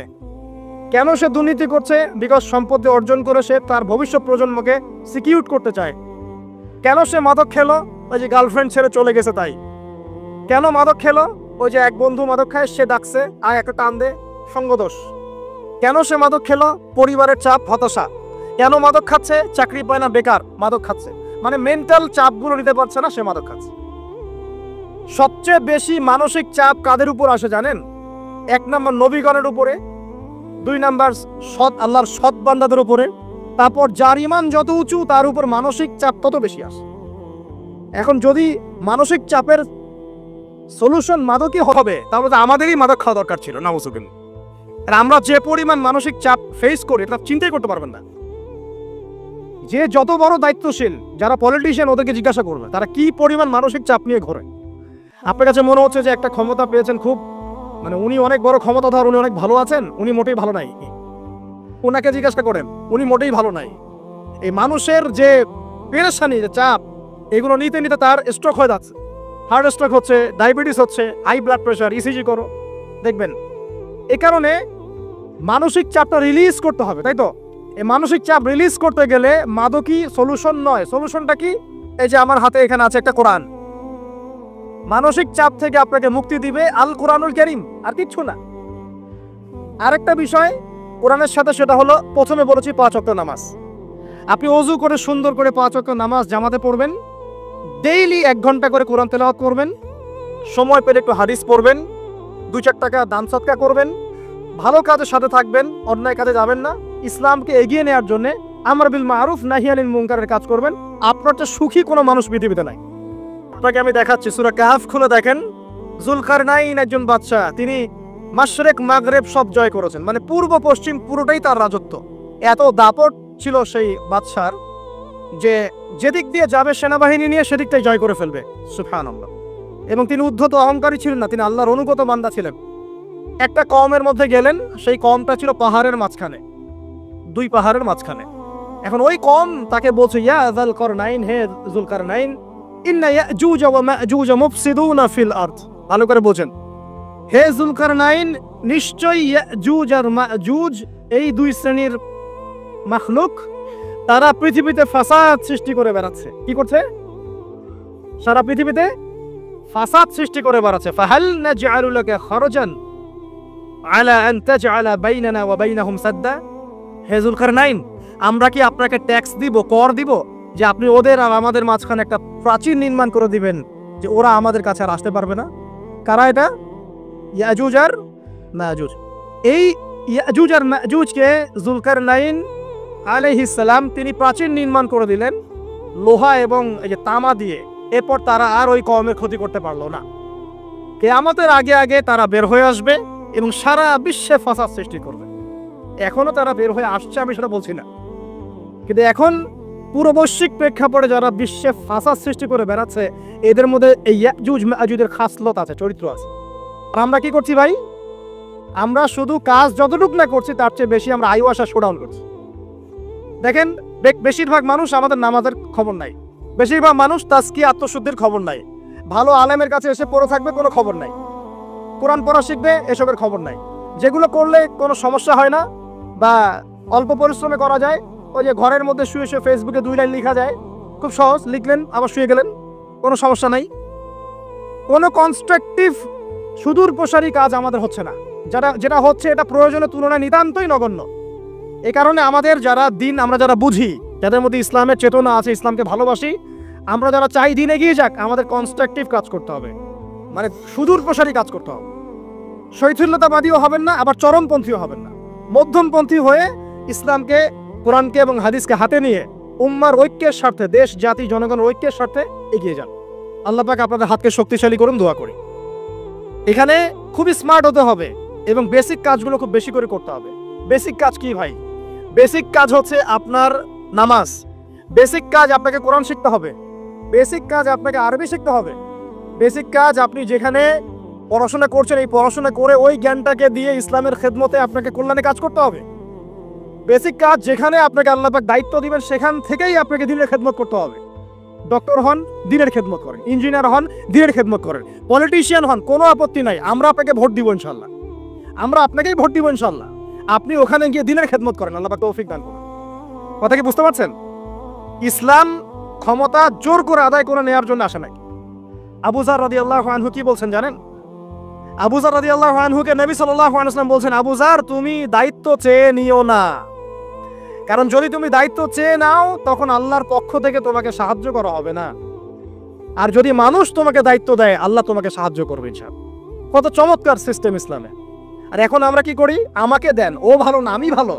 কেন সে দুর্নীতি করছে? বিকজ সম্পত্তি অর্জন করে সে তার ভবিষ্যৎ প্রজন্মকে সিকিউর করতে চায়। কেন সে মাদক খেলো? ওই যে গার্লফ্রেন্ড ছেড়ে চলে গেছে তাই। কেন মাদক খেলো? ওই যে এক বন্ধু মাদক খায়, সে ডাকছে আর একটা টান দে, সঙ্গদোষ। কেন সে মাদক খেলো? পরিবারের চাপ, হতাশা। কেন মাদক খাচ্ছে? চাকরি পায় না, বেকার, মাদক খাচ্ছে। মানে মেন্টাল চাপগুলো নিতে পারছে না, সে মাদক খাচ্ছে। সবচেয়ে বেশি মানসিক চাপ কাদের উপর আসে জানেন? 1 নম্বর নবীগণের উপরে, 2 নম্বর আল্লাহর সৎ বান্দাদের উপরে, তারপর যার ঈমান যত উঁচু তার উপর মানসিক চাপ তত বেশি আসে। এখন যদি মানসিক চাপের সলিউশন মাদকই হবে, তাহলে তো আমাদেরই মাদক খাওয়া দরকার ছিল। নাউজুবিল্লাহ। আর আমরা যে পরিমাণ মানসিক চাপ ফেস করি এটা চিন্তাই করতে পারবেন না। যে যত বড় দায়িত্বশীল যারা পলিটিশিয়ান ওদেরকে জিজ্ঞাসা করবে তারা কি পরিমাণ মানসিক চাপ নিয়ে ঘোরে। আপনার কাছে মনে হচ্ছে যে একটা ক্ষমতা পেয়েছেন, খুব মানে উনি অনেক বড় ক্ষমতাধর, উনি অনেক ভালো আছেন, উনি মোটেই ভালো নাই। ওনাকে জিজ্ঞাসা করেন, উনি মোটেই ভালো নাই। এই মানুষের যে পেরেশানি, যে চাপ, এগুলো নিতে নিতে তার স্ট্রোক হয়ে যাচ্ছে, হার্ট স্ট্রোক হচ্ছে, ডায়াবেটিস হচ্ছে, হাই ব্লাড প্রেশার, ইসিজি করো দেখবেন। এ কারণে মানসিক চাপটা রিলিজ করতে হবে, তাই তো? এই মানসিক চাপ রিলিজ করতে গেলে মাদকই সলিউশন নয়। সলিউশনটা কি? এই যে আমার হাতে এখানে আছে একটা কোরআন। মানসিক চাপ থেকে আপনাকে মুক্তি দিবে আল কোরআনুল কারীম, আর কিচ্ছু না। আরেকটা বিষয় কোরআনের সাথে, সেটা হলো প্রথমে বলেছি 5 ওয়াক্ত নামাজ। আপনি ওযু করে সুন্দর করে 5 ওয়াক্ত নামাজ জামাতে পড়বেন, ডেইলি 1 ঘন্টা করে কোরআন তেলাওয়াত করবেন, সময় পেলে একটু হাদিস পড়বেন, 2-4 টাকা দান সদকা করবেন, ভালো কাজের সাথে থাকবেন, অন্যায় কাজে যাবেন না, ইসলামকে এগিয়ে নেওয়ার জন্য আমর বিল মারুফ নাহি আনিল মুনকারের কাজ করবেন। আপনার চেয়ে সুখী কোনো মানুষ পৃথিবীতে নাই। আপনাকে আমি দেখাচ্ছি, সূরা কাহফ খুলে দেখেন। যুলকারনাইন একজন বাদশা, তিনি মাশরিক মাগরিব সব জয় করেছেন, মানে পূর্ব পশ্চিম পুরোটাই তার রাজত্ব। এত দাপট ছিল সেই বাদশার যে যেদিক দিয়ে যাবে সেনাবাহিনী নিয়ে সেদিকটাই জয় করে ফেলবে। সুবহানাল্লাহ। এবং তিনি উদ্ধত অহংকারী ছিলেন না, তিনি আল্লাহর অনুগত বান্দা ছিলেন। একটা কওমের মধ্যে গেলেন, সেই কওমটা ছিল পাহাড়ের মাঝখানে, 2 পাহাড়ের মাঝখানে। এখন ওই কওম তাকে বলছে, ইয়া যুলকারনাইন, হে যুলকারনাইন, ইন্না ইয়াজুজ ওয়া মাজুজ মুফসিদুনা ফিল আরদ। ভালো করে বোঝেন, হে যুলকারনাইন, নিশ্চয়ই ইয়াজুজ আর মাজুজ এই 2 শ্রেণীর মাখলুক, তারা পৃথিবীতে ফাসাদ সৃষ্টি করে বেড়াচ্ছে। কি করছে? সারা পৃথিবীতে ফাসাদ সৃষ্টি করে বেড়াচ্ছে। ফাহাল নাজআলু লাকা খরজান আলা আন তাজআলা বাইনানা ওয়া বাইনাহুম সাদ্দা। হে যুলকারনাইন, আমরা কি আপনাকে ট্যাক্স দিব, কর দিব, যে আপনি ওদের আর আমাদের মাঝখানে একটা প্রাচীর নির্মাণ করে দিবেন, যে ওরা আমাদের কাছে আর আসতে পারবে না? কারা এটা? ইয়াজুজ আর মাজুজ। এই ইয়াজুজ আর মাজুজকে যুলকারনাইন আলাইহিস সালাম তিনি প্রাচীর নির্মাণ করে দিলেন লোহা এবং এই যে তামা দিয়ে। এরপর তারা আর ওই কওমের ক্ষতি করতে পারলো না। কিয়ামতের আগে আগে তারা বের হয়ে আসবে এবং সারা বিশ্বে ফাসাদ সৃষ্টি করবে। এখনো তারা বের হয়ে আসছে, আমি সেটা বলছি না, কিন্তু এখন পুরো বৈশ্বিক প্রেক্ষাপটে যারা বিশ্বে ফাসাদ সৃষ্টি করে বেড়াচ্ছে, এদের মধ্যে এই ইয়াজুজ মাজুজের খাসলত আছে, চরিত্র আছে। আর আমরা কি করছি ভাই? আমরা শুধু কাজ যতটুকু না করছি তার চেয়ে বেশি আমরা আয়ু আশা শোডাউন করছি। দেখেন, বেশিরভাগ মানুষ আমাদের নামাজের খবর নাই, বেশিরভাগ মানুষ তাজকিয়া আত্মশুদ্ধির খবর নাই, ভালো আলেমের কাছে এসে পড়ে থাকবে কোনো খবর নাই, কোরআন পড়া শিখবে এসবের খবর নাই। যেগুলো করলে কোনো সমস্যা হয় না বা অল্প পরিশ্রমে করা যায়, ওই যে ঘরের মধ্যে শুয়ে শুয়ে ফেসবুকে 2 লাইন লেখা যায়, খুব সহজ, লিখলেন আবার শুয়ে গেলেন, কোনো সমস্যা নাই। কোনো কনস্ট্রাকটিভ সুদূর প্রসারী কাজ আমাদের হচ্ছে না। যেটা হচ্ছে এটা প্রয়োজনের তুলনায় নিতান্তই নগণ্য। এই কারণে আমাদের যারা দিন, আমরা যারা বুঝি, যাদের মধ্যে ইসলামের চেতনা আছে, ইসলামকে ভালোবাসি, আমরা যারা চাই দিন এগিয়ে যাক, আমাদের কনস্ট্রাকটিভ কাজ করতে হবে, মানে সুদূর প্রসারী কাজ করতে হবে। শৈথিল্যতাবাদীও হবেন না, আবার চরমপন্থীও হবেন না, মধ্যমপন্থী হয়ে ইসলামকে, কোরআনকে এবং হাদিসকে হাতে নিয়ে উম্মার ঐক্যের স্বার্থে, দেশ জাতি জনগণের ঐক্যের স্বার্থে এগিয়ে যান। আল্লাহ পাক আপনাদের হাতকে শক্তিশালী করুন, দোয়া করি। এখানে খুবই স্মার্ট হতে হবে এবং বেসিক কাজগুলো খুব বেশি করে করতে হবে। বেসিক কাজ কি ভাই? বেসিক কাজ হচ্ছে আপনার নামাজ, বেসিক কাজ আপনাকে কোরআন শিখতে হবে, বেসিক কাজ আপনাকে আরবি শিখতে হবে, বেসিক কাজ আপনি যেখানে পড়াশোনা করছেন এই পড়াশোনা করে ওই জ্ঞানটাকে দিয়ে ইসলামের খেদমতে আপনাকে কল্যাণে কাজ করতে হবে। বেসিক কাজ যেখানে আপনাকে আল্লাহ পাক দায়িত্ব দিবেন সেখান থেকেই আপনাকে দিনের খেদমত করতে হবে। ডক্টর হন, দিনের খেদমত করেন, ইঞ্জিনিয়ার হন, দিনের খেদমত করেন, পলিটিশিয়ান হন, কোনো আপত্তি নাই, আমরা আপনাকে ভোট দিব ইনশাল্লাহ, আমরা আপনাকেই ভোট দিব ইনশাল্লাহ। আপনি ওখানে গিয়ে দিনের খেদমত করেন, আল্লাহ পাক তৌফিক দান করুন। কথা কি বুঝতে পারছেন? ইসলাম ক্ষমতা জোর করে আদায় করে নেওয়ার জন্য আসে নাই। আবু যার রাদিয়াল্লাহু আনহু কি বলছেন জানেন? আবু যার রাদিয়াল্লাহু আনহুকে নবী সাল্লাল্লাহু আলাইহি ওয়াসাল্লাম বলছেন, আবু যার, তুমি দায়িত্ব চেয়ে নিও না, কারণ যদি তুমি দায়িত্ব চেয়ে নাও তখন আল্লাহর পক্ষ থেকে তোমাকে সাহায্য করা হবে না, আর যদি মানুষ তোমাকে দায়িত্ব দেয় আল্লাহ তোমাকে সাহায্য করবে ইনশাআল্লাহ। কত চমৎকার সিস্টেম ইসলামে। আর এখন আমরা কি করি? আমাকে দেন, ও ভালো না আমি ভালো,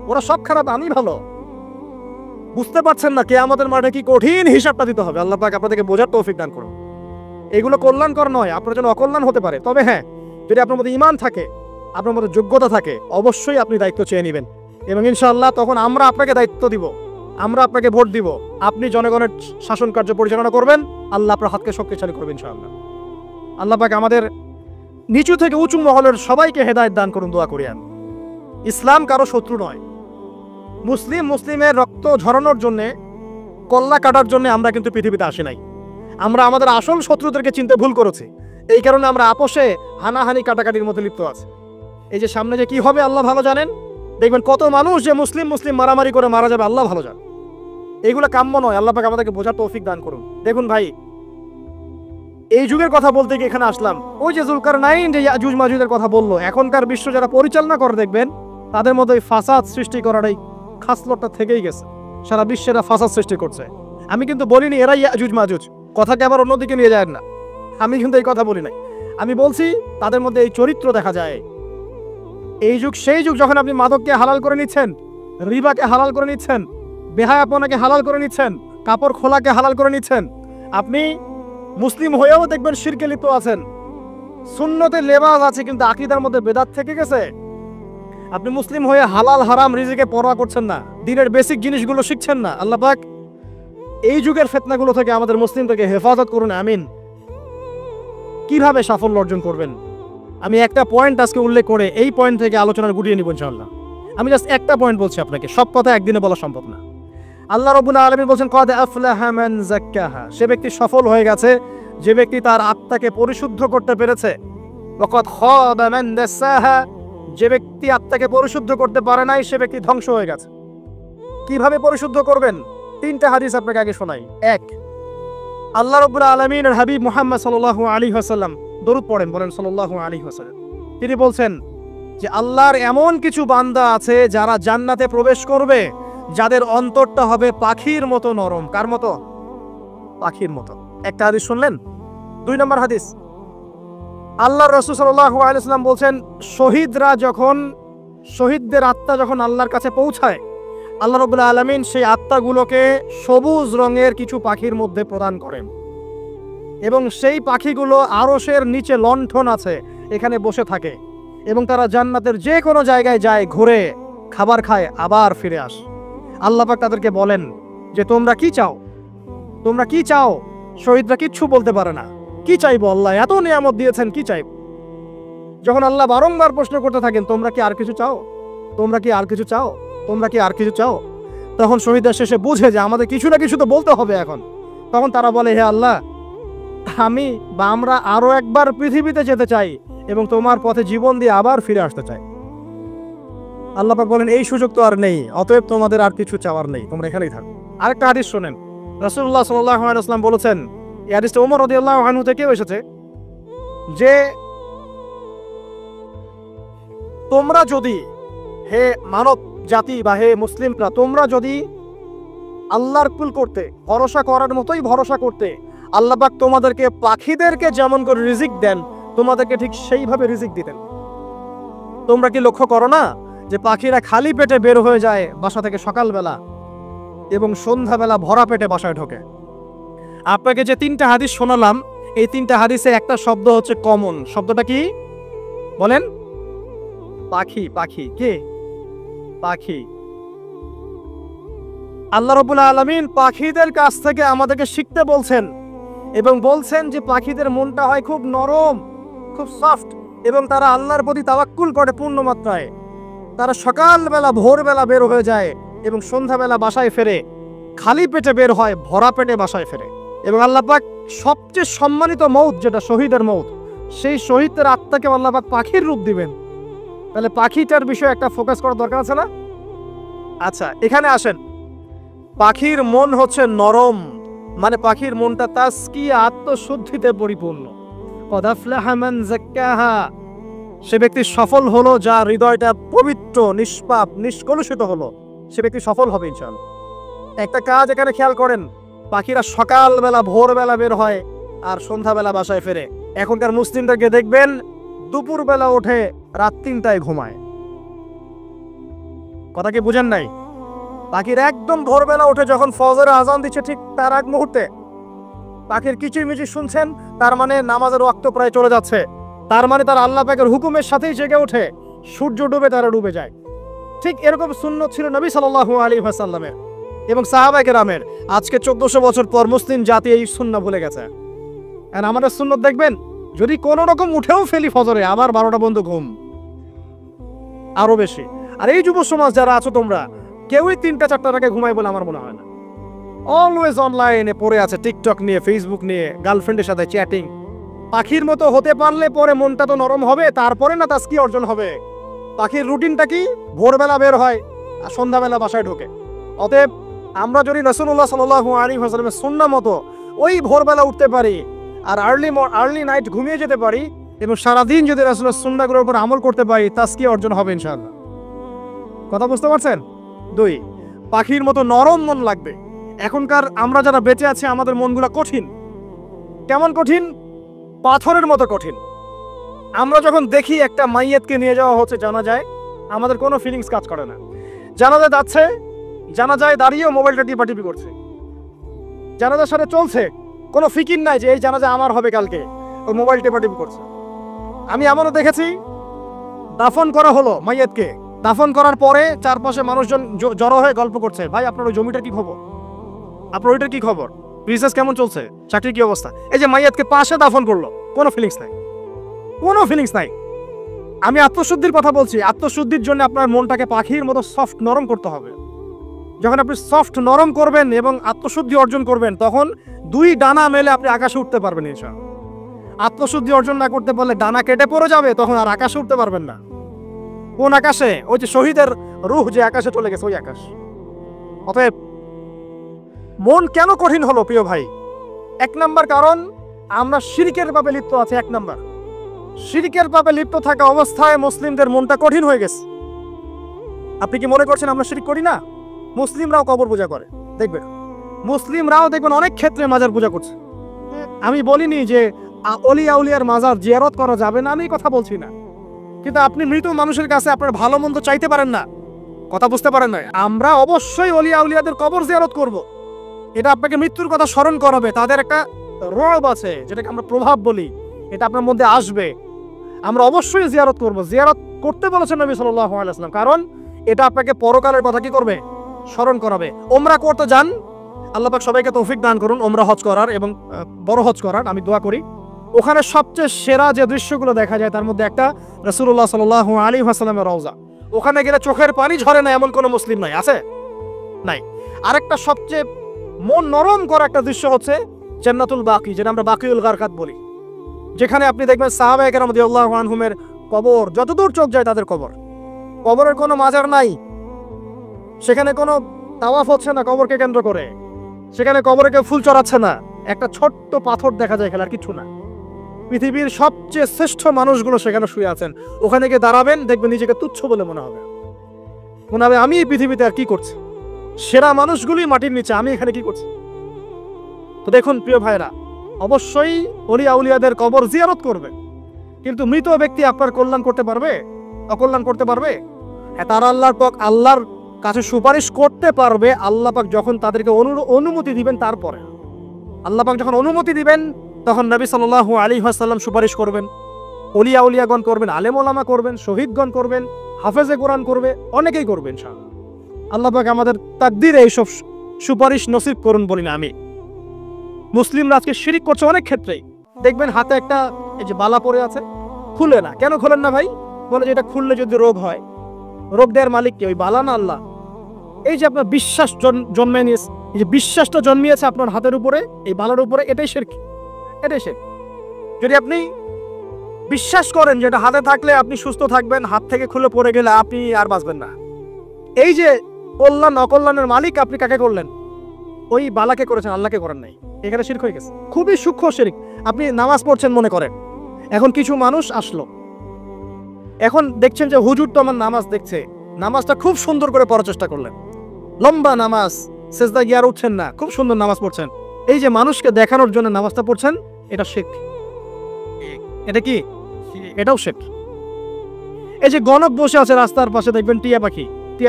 ওরা সব খারাপ আমি ভালো। বুঝতে পারছেন না কিয়ামতের মাঠে কি কঠিন হিসাবটা দিতে হবে। আল্লাহ পাক আপনাদেরকে বোঝার তৌফিক দান করুন। এগুলো কল্যাণকর নয়, আপনার জন্য অকল্যাণ হতে পারে। তবে হ্যাঁ, যদি আপনার মধ্যে ঈমান থাকে, আপনার মধ্যে যোগ্যতা থাকে, অবশ্যই আপনি দায়িত্ব চেয়ে নেবেন এবং ইনশাআল্লাহ তখন আমরা আপনাকে দায়িত্ব দিব, আমরা আপনাকে ভোট দিব, আপনি জনগণের শাসন কার্য পরিচালনা করবেন, আল্লাহ আপনার হাতকে শক্তিশালী করবেন ইনশাআল্লাহ। আল্লাহ পাক আমাদের নিচু থেকে উঁচু মহলের সবাইকে হেদায়েত দান করুন, দোয়া করি আমি। ইসলাম কারো শত্রু নয়। মুসলিমের রক্ত ঝরানোর জন্যে, কল্লা কাটার জন্য আমরা কিন্তু পৃথিবীতে আসি নাই। আমরা আমাদের আসল শত্রুদেরকে চিনতে ভুল করেছি, এই কারণে আমরা আপোষে হানাহানি কাটাকাটির মধ্যে লিপ্ত আছি। এই যে সামনে যে কি হবে আল্লাহ ভালো জানেন। দেখবেন কত মানুষ যে মুসলিম মারামারি করে মারা যাবে, আল্লাহ ভালো জানেন। এইগুলো কাম্য নয়। আল্লাহ পাক আমাদেরকে বোঝার তৌফিক দান করুন। দেখুন ভাই, এই যুগের কথা বলতে গিয়ে এখানে আসলাম। ওই যে যুলকারনাইন যে ইয়াজুজ মাজুজের কথা বললো, এখনকার বিশ্ব যারা পরিচালনা করে দেখবেন তাদের মধ্যে ফাসাদ সৃষ্টি করার এই খাসলতটা থেকেই গেছে। সারা বিশ্বেরা ফাসাদ সৃষ্টি করছে। আমি কিন্তু বলিনি এরাই ইয়াজুজ মাজুজ, কথাকে আবার অন্যদিকে নিয়ে যায় না, আমি কিন্তু এই কথা বলি নাই। আমি বলছি তাদের মধ্যে এই চরিত্র দেখা যায়। এই যুগ সেই যুগ যখন আপনি মাদককে হালাল করে নিচ্ছেন, রিবাকে হালাল করে নিচ্ছেন, বেহায়াপনাকে হালাল করে নিচ্ছেন, কাপড় খোলাকে হালাল করে নিচ্ছেন। আপনি মুসলিম হয়েও দেখবেন শিরকে লিপ্ত আছেন, সুন্নতে লেবাস আছে কিন্তু আকীদার মধ্যে বেদাত থেকে গেছে। আপনি মুসলিম হয়ে হালাল হারাম রিজিকে পরোয়া করছেন না, দিনের বেসিক জিনিসগুলো শিখছেন না। আল্লাহ পাক এই যুগের ফিতনাগুলো থেকে আমাদের মুসলিমদেরকে হেফাজত করুন, আমিন। কিভাবে সাফল্য অর্জন করবেন আমি একটা পয়েন্ট আজকে উল্লেখ করে এই পয়েন্ট থেকে আলোচনা গুটিয়ে নিব ইনশাআল্লাহ। আমি জাস্ট একটা পয়েন্ট বলছি আপনাকে, সব কথা একদিনে বলা সম্ভব না। আল্লাহ রাব্বুল আলামিন বলেন কদ আফলাহা মান যাক্কাহা, সে ব্যক্তি সফল হয়ে গেছে যে ব্যক্তি তার আত্মাকে পরিশুদ্ধ করতে পেরেছে। ওয়া কদ খাবা মান দাসাহা, যে ব্যক্তি আত্মাকে পরিশুদ্ধ করতে পারে নাই সে ব্যক্তি ধ্বংস হয়ে গেছে। কিভাবে পরিশুদ্ধ করবেন? তিনটা হাদিস আপনাকে আগে শোনাই। এক, আল্লাহ রাব্বুল আলামিনের হাবিব মুহাম্মদ সাল্লাল্লাহু আলাইহি ওয়াসাল্লাম দরুদ পড়েন, বলেন সাল্লাল্লাহু আলাইহি ওয়াসাল্লাম। তিনি বলছেন যে আল্লাহর এমন কিছু বান্দা আছে যারা জান্নাতে প্রবেশ করবে, যাদের অন্তরটা হবে পাখির মতো নরম। কার মতো? পাখির মতো। একটা হাদিস শুনলেন। 2 নম্বর হাদিস, আল্লাহর রাসূল সাল্লাল্লাহু আলাইহি ওয়াসাল্লাম বলছেন শহীদদের আত্মা যখন আল্লাহর কাছে পৌঁছায়, আল্লাহ রাব্বুল আলামিন সেই আত্মাগুলোকে সবুজ রঙের কিছু পাখির মধ্যে প্রদান করেন এবং সেই পাখিগুলো আরশের নিচে লণ্ঠন আছে, এখানে বসে থাকে এবং তারা জান্নাতের যে কোনো জায়গায় যায়, ঘুরে খাবার খায়, আবার ফিরে আসে। আল্লাহ পাক তাদেরকে বলেন যে তোমরা কি চাও, তোমরা কি চাও? শহীদরা কিচ্ছু বলতে পারে না, কি চাইবো? আল্লাহ এত নিয়ামত দিয়েছেন, কি চাইব? যখন আল্লাহ বারংবার প্রশ্ন করতে থাকেন তোমরা কি আর কিছু চাও, তোমরা কি আর কিছু চাও, তোমরা কি আর কিছু চাও, তখন শহীদরা শেষে বুঝে যে আমাদের কিছু না কিছু তো বলতে হবে এখন। তখন তারা বলে হে আল্লাহ, আমরা আরো একবার পৃথিবীতে যেতে চাই এবং তোমার পথে জীবন দিয়ে আবার ফিরে আসতে চাই। আল্লাহ পাক বলেন এই সুযোগ তো আর নেই, অতএব তোমাদের আর কিছু চাওয়ার নেই, তোমরা এখানেই থাকো। আরেকটা হাদিস শোনেন, রাসূলুল্লাহ সাল্লাল্লাহু আলাইহি ওয়াসাল্লাম বলেছেন, এই হাদিসটা ওমর রাদিয়াল্লাহু আনহু থেকে এসেছে, যে তোমরা যদি, হে মানব জাতি বা হে মুসলিমরা, তোমরা যদি আল্লাহর কুল করতে, ভরসা করার মতোই ভরসা করতে, আল্লাহ পাক তোমাদেরকে পাখিদেরকে যেমন করে রিজিক দেন তোমাদেরকে ঠিক সেইভাবে রিজিক দিতেন। তোমরা কি লক্ষ্য করো না যে পাখিরা খালি পেটে বের হয়ে যায় বাসা থেকে সকালবেলা এবং সন্ধ্যাবেলা ভরা পেটে বাসায় ঢোকে? আপনাকে যে 3টা হাদিস শোনালাম, এই 3টা হাদিসে একটা শব্দ হচ্ছে কমন। শব্দটা কি বলেন? পাখি। পাখি কে? পাখি। আল্লাহ রাব্বুল আলামিন পাখিদের কাছ থেকে আমাদেরকে শিখতে বলছেন এবং বলছেন যে পাখিদের মনটা হয় খুব নরম, খুব সফট এবং তারা আল্লাহর প্রতি তাওয়াক্কুল করে পূর্ণ মাত্রায়। তারা সকালবেলা ভোরবেলা বের হয়ে যায় এবং সন্ধ্যাবেলা বাসায় ফেরে, খালি পেটে বের হয়, ভরা পেটে বাসায় ফেরে। এবং আল্লাহ পাক সবচেয়ে সম্মানিত মৌত যেটা শহীদের মৌত, সেই শহীদের আত্মাকে আল্লাহ পাক পাখির রূপ দিবেন। তাহলে পাখিটার বিষয়ে একটা ফোকাস করার দরকার আছে না? আচ্ছা, এখানে আসেন। পাখির মন হচ্ছে নরম, মানে পাখির মনটা তাসকিয়া, আত্মশুদ্ধিতে পরিপূর্ণ। কদ আফলাহা মান যাক্কাহা, সে ব্যক্তি সফল হলো যার হৃদয়টা পবিত্র, নিষ্পাপ, নিষ্কলুষিত হলো, সে ব্যক্তি সফল হবে ইনশাআল্লাহ। একটা কাজ এখানে খেয়াল করেন, পাখিরা সকালবেলা ভোরবেলা বের হয় আর সন্ধ্যাবেলা বাসায় ফেরে। এখনকার মুসলিমদেরকে দেখবেন দুপুরবেলা ওঠে, রাত 3টায় ঘুমায়। কথা কি বুঝেন নাই? পাখির একদম ভোরবেলা উঠে যখন ফজরের আজান দিচ্ছে ঠিক তার আগ মুহূর্তে পাখির কিচিরমিচির শুনছেন, তার মানে নামাজের ওয়াক্ত প্রায় চলে যাচ্ছে, তার মানে তার আল্লাহ পাকের হুকুমের সাথেই জেগে ওঠে, সূর্য ডুবে তারা ডুবে যায়। ঠিক এরকম সুন্নত ছিল নবী সাল্লাল্লাহু আলাইহি ওয়াসাল্লামের এবং সাহাবায়ে কেরামের। আজকে 1400 বছর পর মুসলিম জাতি এই সুন্নাহ ভুলে গেছে। আর আমাদের সুন্নত দেখবেন, যদি কোনো রকম উঠেও ফেলি ফজরে, আবার 12টা বন্ধ ঘুম, আরো বেশি। আর এই যুব সমাজ যারা আছো তোমরা, কেউই 3টা 4টার আগে ঘুমায় বলে আমার মনে হয় না। অলওয়েজ অনলাইনে পড়ে আছে, টিকটক নিয়ে, ফেসবুক নিয়ে, গার্লফ্রেন্ডের সাথে চ্যাটিং। পাখির মতো হতে পারলে পরে মনটা তো নরম হবে, তারপরে না তাস্কি অর্জন হবে। পাখির রুটিনটা কি? ভোরবেলা বের হয় আর সন্ধ্যাবেলা বাসায় ঢোকে। অতএব আমরা যদি রাসূলুল্লাহ সাল্লাল্লাহু আলাইহি ওয়াসাল্লামের সুন্নাহ মতো ওই ভোরবেলা উঠতে পারি আর আর্লি নাইট ঘুমিয়ে যেতে পারি এবং সারাদিন যদি রাসূলের সুন্নাহগুলোর উপর আমল করতে পারি, তাস্কি অর্জন হবে ইনশাআল্লাহ। কথা বুঝতে পারছেন? 2, পাখির মতো নরম মন লাগবে। এখনকার আমরা যারা বেঁচে আছি, আমাদের মনগুলো কঠিন। কেমন কঠিন? পাথরের মতো কঠিন। আমরা যখন দেখি একটা মাইয়াতকে নিয়ে যাওয়া হচ্ছে জানাজায়, আমাদের কোনো ফিলিংস কাজ করে না। জানাজা যাচ্ছে, জানাজায় দাঁড়িয়েও মোবাইলটা টিপাটিপি করছে। জানাজার সাথে চলছে, কোনো ফিকির নাই যে এই জানাজা আমার হবে কালকে, ওই মোবাইল টিপাটিপি করছে। আমি এমনও দেখেছি, দাফন করা হলো মাইয়াতকে, দাফন করার পরে চারপাশে মানুষজন জড়ো হয়ে গল্প করছে, ভাই আপনার ওই জমিটার কি খবর, আপনার ওইটার কি খবর, বিজনেস কেমন চলছে, চাকরির কি অবস্থা। এই যে মাইয়াতকে পাশে দাফন করলো, কোনো ফিলিংস নাই, কোনো ফিলিংস নাই। আমি আত্মশুদ্ধির কথা বলছি। আত্মশুদ্ধির জন্য আপনার মনটাকে পাখির মতো সফট নরম করতে হবে। যখন আপনি সফট নরম করবেন এবং আত্মশুদ্ধি অর্জন করবেন, তখন 2 ডানা মেলে আপনি আকাশে উঠতে পারবেন ইনশাআল্লাহ। আত্মশুদ্ধি অর্জন না করতে পারলে ডানা কেটে পড়ে যাবে, তখন আর আকাশে উঠতে পারবেন না। কোন আকাশে? ওই যে শহীদের রূহ যে আকাশে চলে গেছে, ওই আকাশ। অতএব মন কেন কঠিন হলো প্রিয় ভাই? 1 নাম্বার কারণ, আমরা শিরকের পাপে লিপ্ত আছি। 1 নাম্বার, শিরকের পাপে লিপ্ত থাকা অবস্থায় মুসলিমদের মনটা কঠিন হয়ে গেছে। আপনি কি মনে করছেন আমরা শিরক করি না? মুসলিমরাও কবর পূজা করে, দেখবেন মুসলিমরাও দেখবেন অনেক ক্ষেত্রে মাজার পূজা করছে। আমি বলিনি যে অলিয়া উলিয়ার মাজার জিয়ারত করা যাবে না, আমি কথা বলছি না, কিন্তু আপনি মৃত মানুষের কাছে আপনার ভালো মন্দ চাইতে পারেন না। কথা বুঝতে পারেন না? আমরা অবশ্যই অলিয়া উলিয়াদের কবর জিয়ারত করব। এটা আপনাকে মৃত্যুর কথা স্মরণ করাবে। তাদের একটা রব আছে, যেটাকে আমরা প্রভাব বলি, এটা আপনার মধ্যে আসবে। আমরা অবশ্যই জিয়ারত করব। জিয়ারত করতে বলেছেন নবী সাল্লাল্লাহু আলাইহি ওয়াসাল্লাম, কারণ এটা আপনাকে পরকালের কথা কি করবে? স্মরণ করাবে। ওমরা করতে যান, আল্লাহ পাক সবাইকে তৌফিক দান করুন ওমরা হজ করার এবং বড় হজ করার, আমি দোয়া করি। ওখানে সবচেয়ে সেরা যে দৃশ্যগুলো দেখা যায়, তার মধ্যে একটা রাসূলুল্লাহ সাল্লাল্লাহু আলাইহি ওয়াসাল্লামের রওজা। ওখানে গেলে চোখের পানি ঝরে না এমন কোনো মুসলিম নাই, আছে? নাই। আরেকটা সবচেয়ে মন নরম করা একটা দৃশ্য হচ্ছে জান্নাতুল বাকি, যেটা আমরা বাকিউল গারকাত বলি, যেখানে আপনি দেখবেন সাহাবায়ে কেরাম রাদিয়াল্লাহু আনহুমের কবর, যতদূর চোখ যায় তাদের কবর। কবরের কোনো মাজার নাই, সেখানে কোনো তাওয়াফ হচ্ছে না কবরকে কেন্দ্র করে, সেখানে কবরে কেউ ফুল চড়াচ্ছে না, একটা ছোট্ট পাথর দেখা যায় খেলার কিছু না। পৃথিবীর সবচেয়ে শ্রেষ্ঠ মানুষগুলো সেখানে শুয়ে আছেন। ওখানে গিয়ে দাঁড়াবেন, দেখবেন নিজেকে তুচ্ছ বলে মনে হবে, আমি এই পৃথিবীতে আর কি করছি। সেরা মানুষগুলি মাটির নিচে, আমি এখানে কি করছি? তো দেখুন প্রিয় ভাইরা, অবশ্যই ওলিয়া উলিয়াদের কবর জিয়ারত করবে, কিন্তু মৃত ব্যক্তি আপনার কল্যাণ করতে পারবে? অকল্যাণ করতে পারবে? হ্যাঁ, তারা আল্লাহর কাছে সুপারিশ করতে পারবে আল্লাহ পাক যখন তাদেরকে অনুমতি দিবেন। তারপরে আল্লাহ পাক যখন অনুমতি দিবেন, তখন নবী সাল্লাল্লাহু আলাইহি ওয়াসাল্লাম সুপারিশ করবেন, ওলিয়া উলিয়াগণ করবেন, আলেম ওলামা করবেন, শহীদগণ করবেন, হাফেজে কোরআন করবে, অনেকেই করবেন ইনশাআল্লাহ। আল্লাহ পাক আমাদের তাকদীরে এইসব সুপারিশ নসিব করুন বলি না আমি। মুসলিমরা আজকে শিরিক করছে অনেক ক্ষেত্রেই। দেখবেন হাতে একটা এই যে বালা পরে আছে, খুলে না। কেন খোলেন না ভাই? বলে যে এটা খুললে যদি রোগ হয়। রোগ দেওয়ার মালিক কে? ওই বালা না আল্লাহ? এই যে আপনার বিশ্বাস জন্মে নিয়েছে, এই যে বিশ্বাসটা জন্মিয়েছে আপনার হাতের উপরে, এই বালার উপরে, এটাই শিরক, এটাই শিরক। যদি আপনি বিশ্বাস করেন যে এটা হাতে থাকলে আপনি সুস্থ থাকবেন, হাত থেকে খুলে পড়ে গেলে আপনি আর বাঁচবেন না, এই যে কল্যাণ অকল্যাণের মালিক আপনি কাকে করলেন? ওই বালাকে করেছেন, আল্লাহকে করেন নাই। এখানে শিরক হয়ে গেছে, খুবই সূক্ষ্ম শিরক। আপনি নামাজ পড়ছেন মনে করেন, এখন কিছু মানুষ আসলো, এখন দেখছেন যে হুজুর তো আমার নামাজ দেখছে, নামাজটা খুব সুন্দর করে পড়ার চেষ্টা করলেন, লম্বা নামাজ, সেজদা গিয়ে আর উঠছেন না, খুব সুন্দর নামাজ পড়ছেন। এই যে মানুষকে দেখানোর জন্য নামাজটা পড়ছেন, এটা শিরক। এটা কি? এটাও শিরক। এই যে গণক বসে আছে রাস্তার পাশে, দেখবেন টিয়া